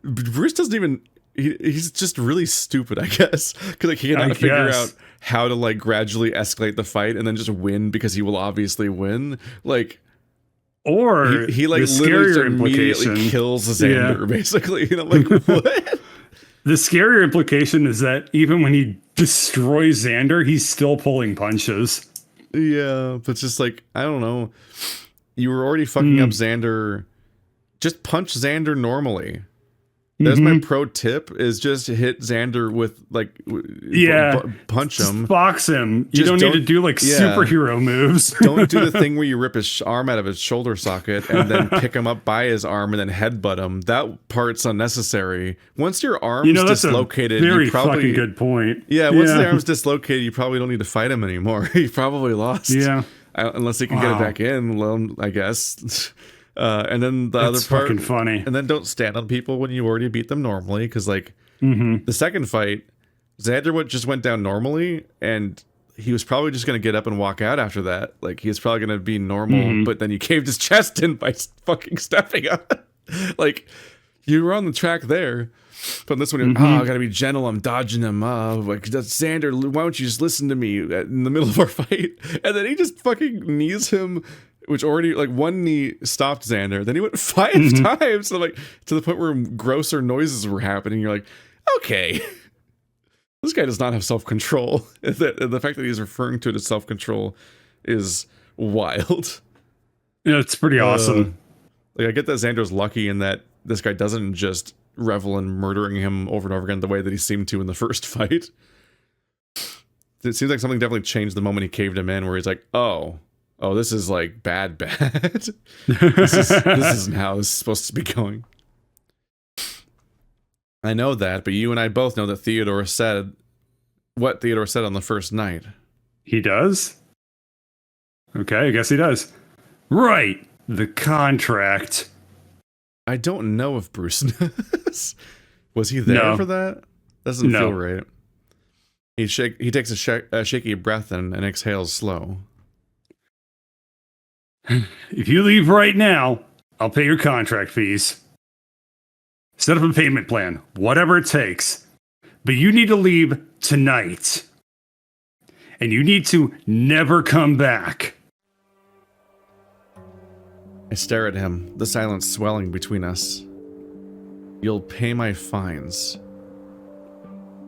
Bruce doesn't even, he's just really stupid, I guess. Cause like he cannot figure out how to like gradually escalate the fight and then just win because he will obviously win. Like, or he like literally immediately kills Zander basically. You know, like what? The scarier implication is that even when he destroys Zander, he's still pulling punches. Yeah, but just like, I don't know. You were already fucking up Zander. Just punch Zander normally. That's my pro tip, is just hit Zander with, like, punch him. Box him. You don't need to do, like, superhero moves. Don't do the thing where you rip his arm out of his shoulder socket and then pick him up by his arm and then headbutt him. That part's unnecessary. Once your arm's dislocated, you probably... fucking good point. Yeah, once the arm's dislocated, you probably don't need to fight him anymore. He probably lost. Yeah. Unless he can get it back in, well, I guess. And then the other part, fucking funny. And then don't stand on people when you already beat them normally, because like the second fight, Zander just went down normally, and he was probably just going to get up and walk out after that. Like he was probably going to be normal, but then you caved his chest in by fucking stepping up. Like You were on the track there. But this one, I gotta be gentle. I'm dodging him. Like, that's Zander. Why don't you just listen to me in the middle of our fight? And then he just fucking knees him, which already, like, one knee stopped Zander. Then he went 5 times, so, like, to the point where grosser noises were happening. You're like, okay, this guy does not have self-control. The fact that he's referring to it as self-control is wild. Yeah, it's pretty awesome. Like, I get that Xander's lucky in that this guy doesn't just revel in murdering him over and over again the way that he seemed to in the first fight. It seems like something definitely changed the moment he caved him in, where he's like, oh, this is like bad. This isn't how this is supposed to be going. I know that, but you and I both know that Theodore said what Theodore said on the first night. He does? Okay, I guess he does. Right, the contract. I don't know if Bruce knows. Was he there for that? Doesn't feel right. He takes a shaky breath and exhales slow. If you leave right now, I'll pay your contract fees. Set up a payment plan, whatever it takes. But you need to leave tonight. And you need to never come back. I stare at him, the silence swelling between us. You'll pay my fines.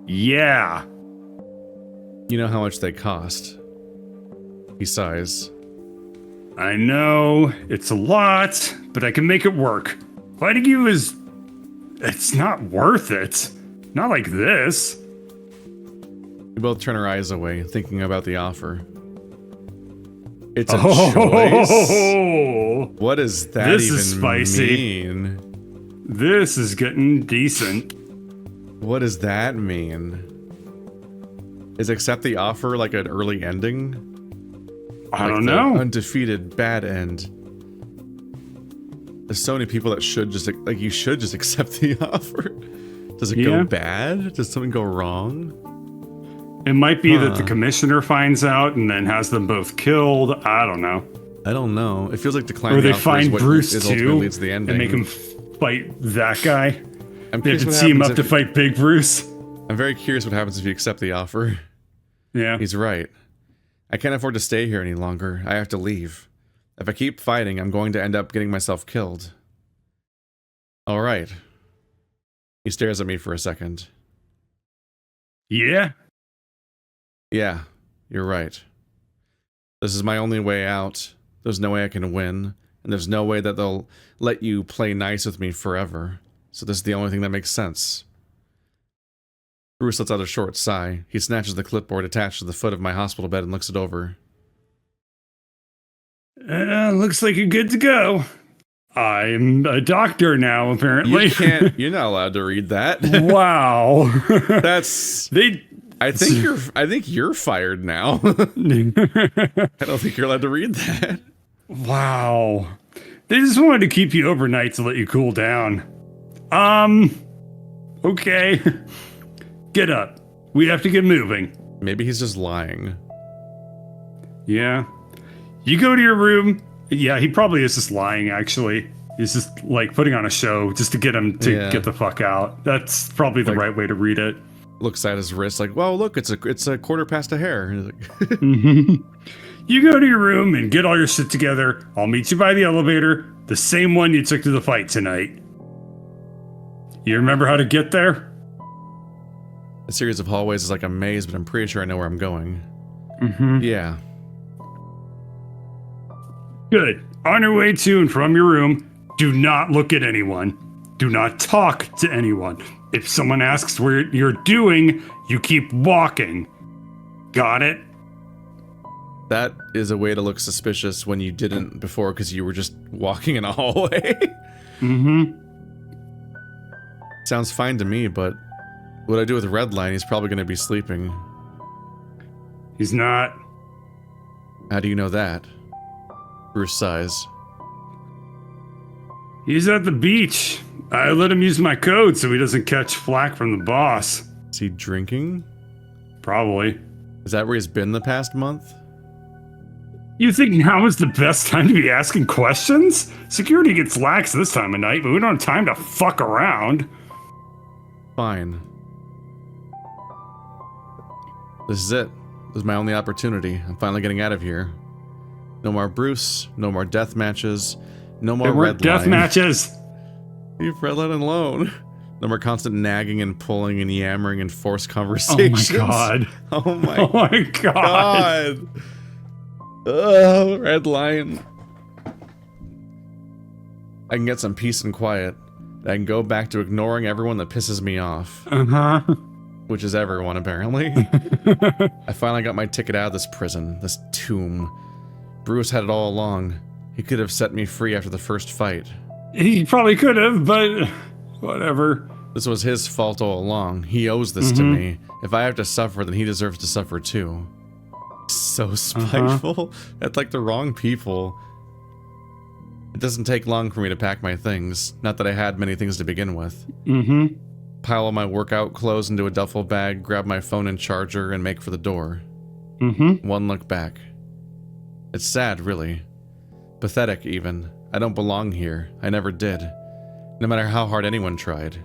Yeah. You know how much they cost. He sighs. I know, it's a lot, but I can make it work. Fighting you it's not worth it. Not like this. We both turn our eyes away, thinking about the offer. It's a choice? What does that this even is spicy. mean? This is getting decent. What does that mean? Is accept the offer like an early ending? I don't know. Undefeated bad end. There's so many people that should just, like, you should just accept the offer. Does it go bad? Does something go wrong? It might be that the commissioner finds out and then has them both killed. I don't know. I don't know. It feels like declining. Or they find Bruce too leads to the ending. and make him fight that guy. They have to team team up to fight Big Bruce. I'm very curious what happens if you accept the offer. Yeah. He's right. I can't afford to stay here any longer. I have to leave. If I keep fighting, I'm going to end up getting myself killed. All right. He stares at me for a second. Yeah? Yeah, you're right. This is my only way out. There's no way I can win, and there's no way that they'll let you play nice with me forever. So this is the only thing that makes sense. Bruce lets out a short sigh. He snatches the clipboard attached to the foot of my hospital bed and looks it over. Looks like you're good to go. I'm a doctor now, apparently. You're not allowed to read that. Wow. I think you're fired now. I don't think you're allowed to read that. Wow. They just wanted to keep you overnight to let you cool down. Okay. Get up. We have to get moving. Maybe he's just lying. Yeah. You go to your room. Yeah, he probably is just lying, actually. He's just, like, putting on a show just to get him to get the fuck out. That's probably the right way to read it. Looks at his wrist like, well, look, it's a quarter past a hair. Like, You go to your room and get all your shit together. I'll meet you by the elevator, the same one you took to the fight tonight. You remember how to get there? A series of hallways is like a maze, but I'm pretty sure I know where I'm going. Yeah. Good. On your way to and from your room, do not look at anyone. Do not talk to anyone. If someone asks what you're doing, you keep walking. Got it? That is a way to look suspicious when you didn't before because you were just walking in a hallway. Sounds fine to me, but what I do with Redline, he's probably going to be sleeping. He's not. How do you know that? Bruce sighs. He's at the beach. I let him use my code so he doesn't catch flack from the boss. Is he drinking? Probably. Is that where he's been the past month? You think now is the best time to be asking questions? Security gets lax this time of night, but we don't have time to fuck around. Fine. This is it. This is my only opportunity. I'm finally getting out of here. No more Bruce. No more death matches. No more red death matches. Leave Redline alone. No more constant nagging and pulling and yammering and forced conversations. Oh my god. Oh my, oh my god. Ugh, Redline. I can get some peace and quiet. I can go back to ignoring everyone that pisses me off. Uh-huh. Which is everyone, apparently. I finally got my ticket out of this prison, this tomb. Bruce had it all along. He could have set me free after the first fight. He probably could have, but whatever. This was his fault all along. He owes this to me. If I have to suffer, then he deserves to suffer too. So spiteful. At like the wrong people. It doesn't take long for me to pack my things. Not that I had many things to begin with. Pile all my workout clothes into a duffel bag, grab my phone and charger, and make for the door. One look back. It's sad, really. Pathetic, even. I don't belong here. I never did. No matter how hard anyone tried.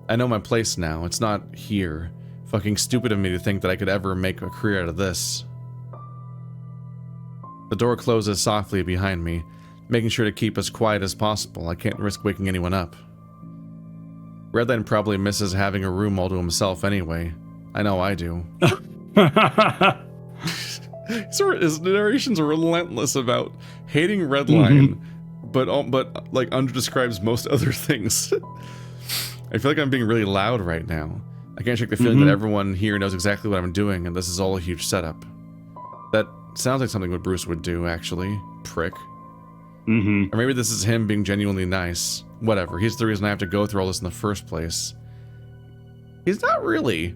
I know my place now. It's not here. Fucking stupid of me to think that I could ever make a career out of this. The door closes softly behind me, making sure to keep as quiet as possible. I can't risk waking anyone up. Redline probably misses having a room all to himself anyway. I know I do. His narrations are relentless about hating Redline, but like underdescribes most other things. I feel like I'm being really loud right now. I can't shake the feeling that everyone here knows exactly what I'm doing, and this is all a huge setup. That sounds like something what Bruce would do, actually. Prick. Or maybe this is him being genuinely nice. Whatever, he's the reason I have to go through all this in the first place. He's not really.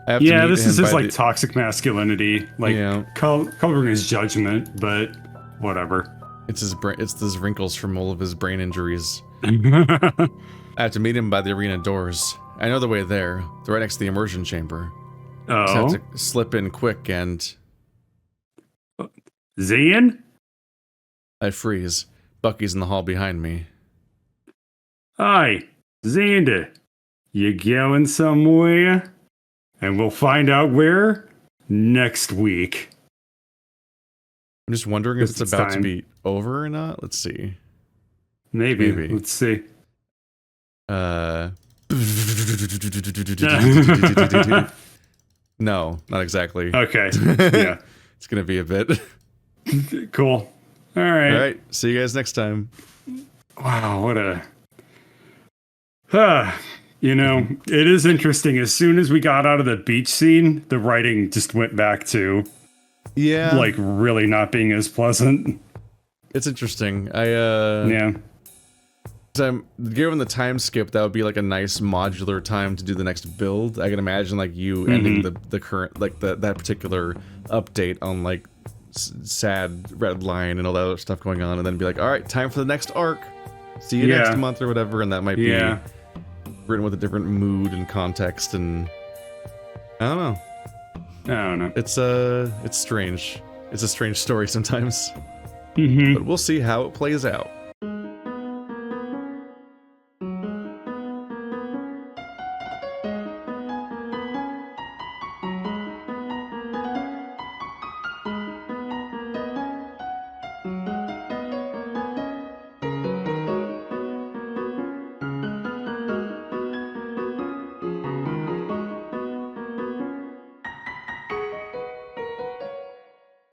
Yeah, this is his like toxic masculinity, like covering his judgment, but whatever. It's his brain. It's those wrinkles from all of his brain injuries. I have to meet him by the arena doors. I know the way there. They're right next to the immersion chamber. Oh. Just have to slip in quick and. Zian? I freeze. Bucky's in the hall behind me. Hi, Zander. You going somewhere? And we'll find out where next week. I'm just wondering if it's about to be over or not. Let's see. Maybe. Let's see. No, not exactly. Okay. Yeah. It's gonna be a bit. Cool. All right. All right. See you guys next time. Wow, what a... You know, it is interesting. As soon as we got out of the beach scene, the writing just went back to... Yeah. Like, really not being as pleasant. It's interesting. Yeah. So given the time skip, that would be like a nice modular time to do the next build. I can imagine like you ending the current, like that particular update on like sad Redline and all that other stuff going on, and then be like, all right, time for the next arc. See you next month or whatever, and that might be written with a different mood and context, and I don't know. It's strange. It's a strange story sometimes. But we'll see how it plays out.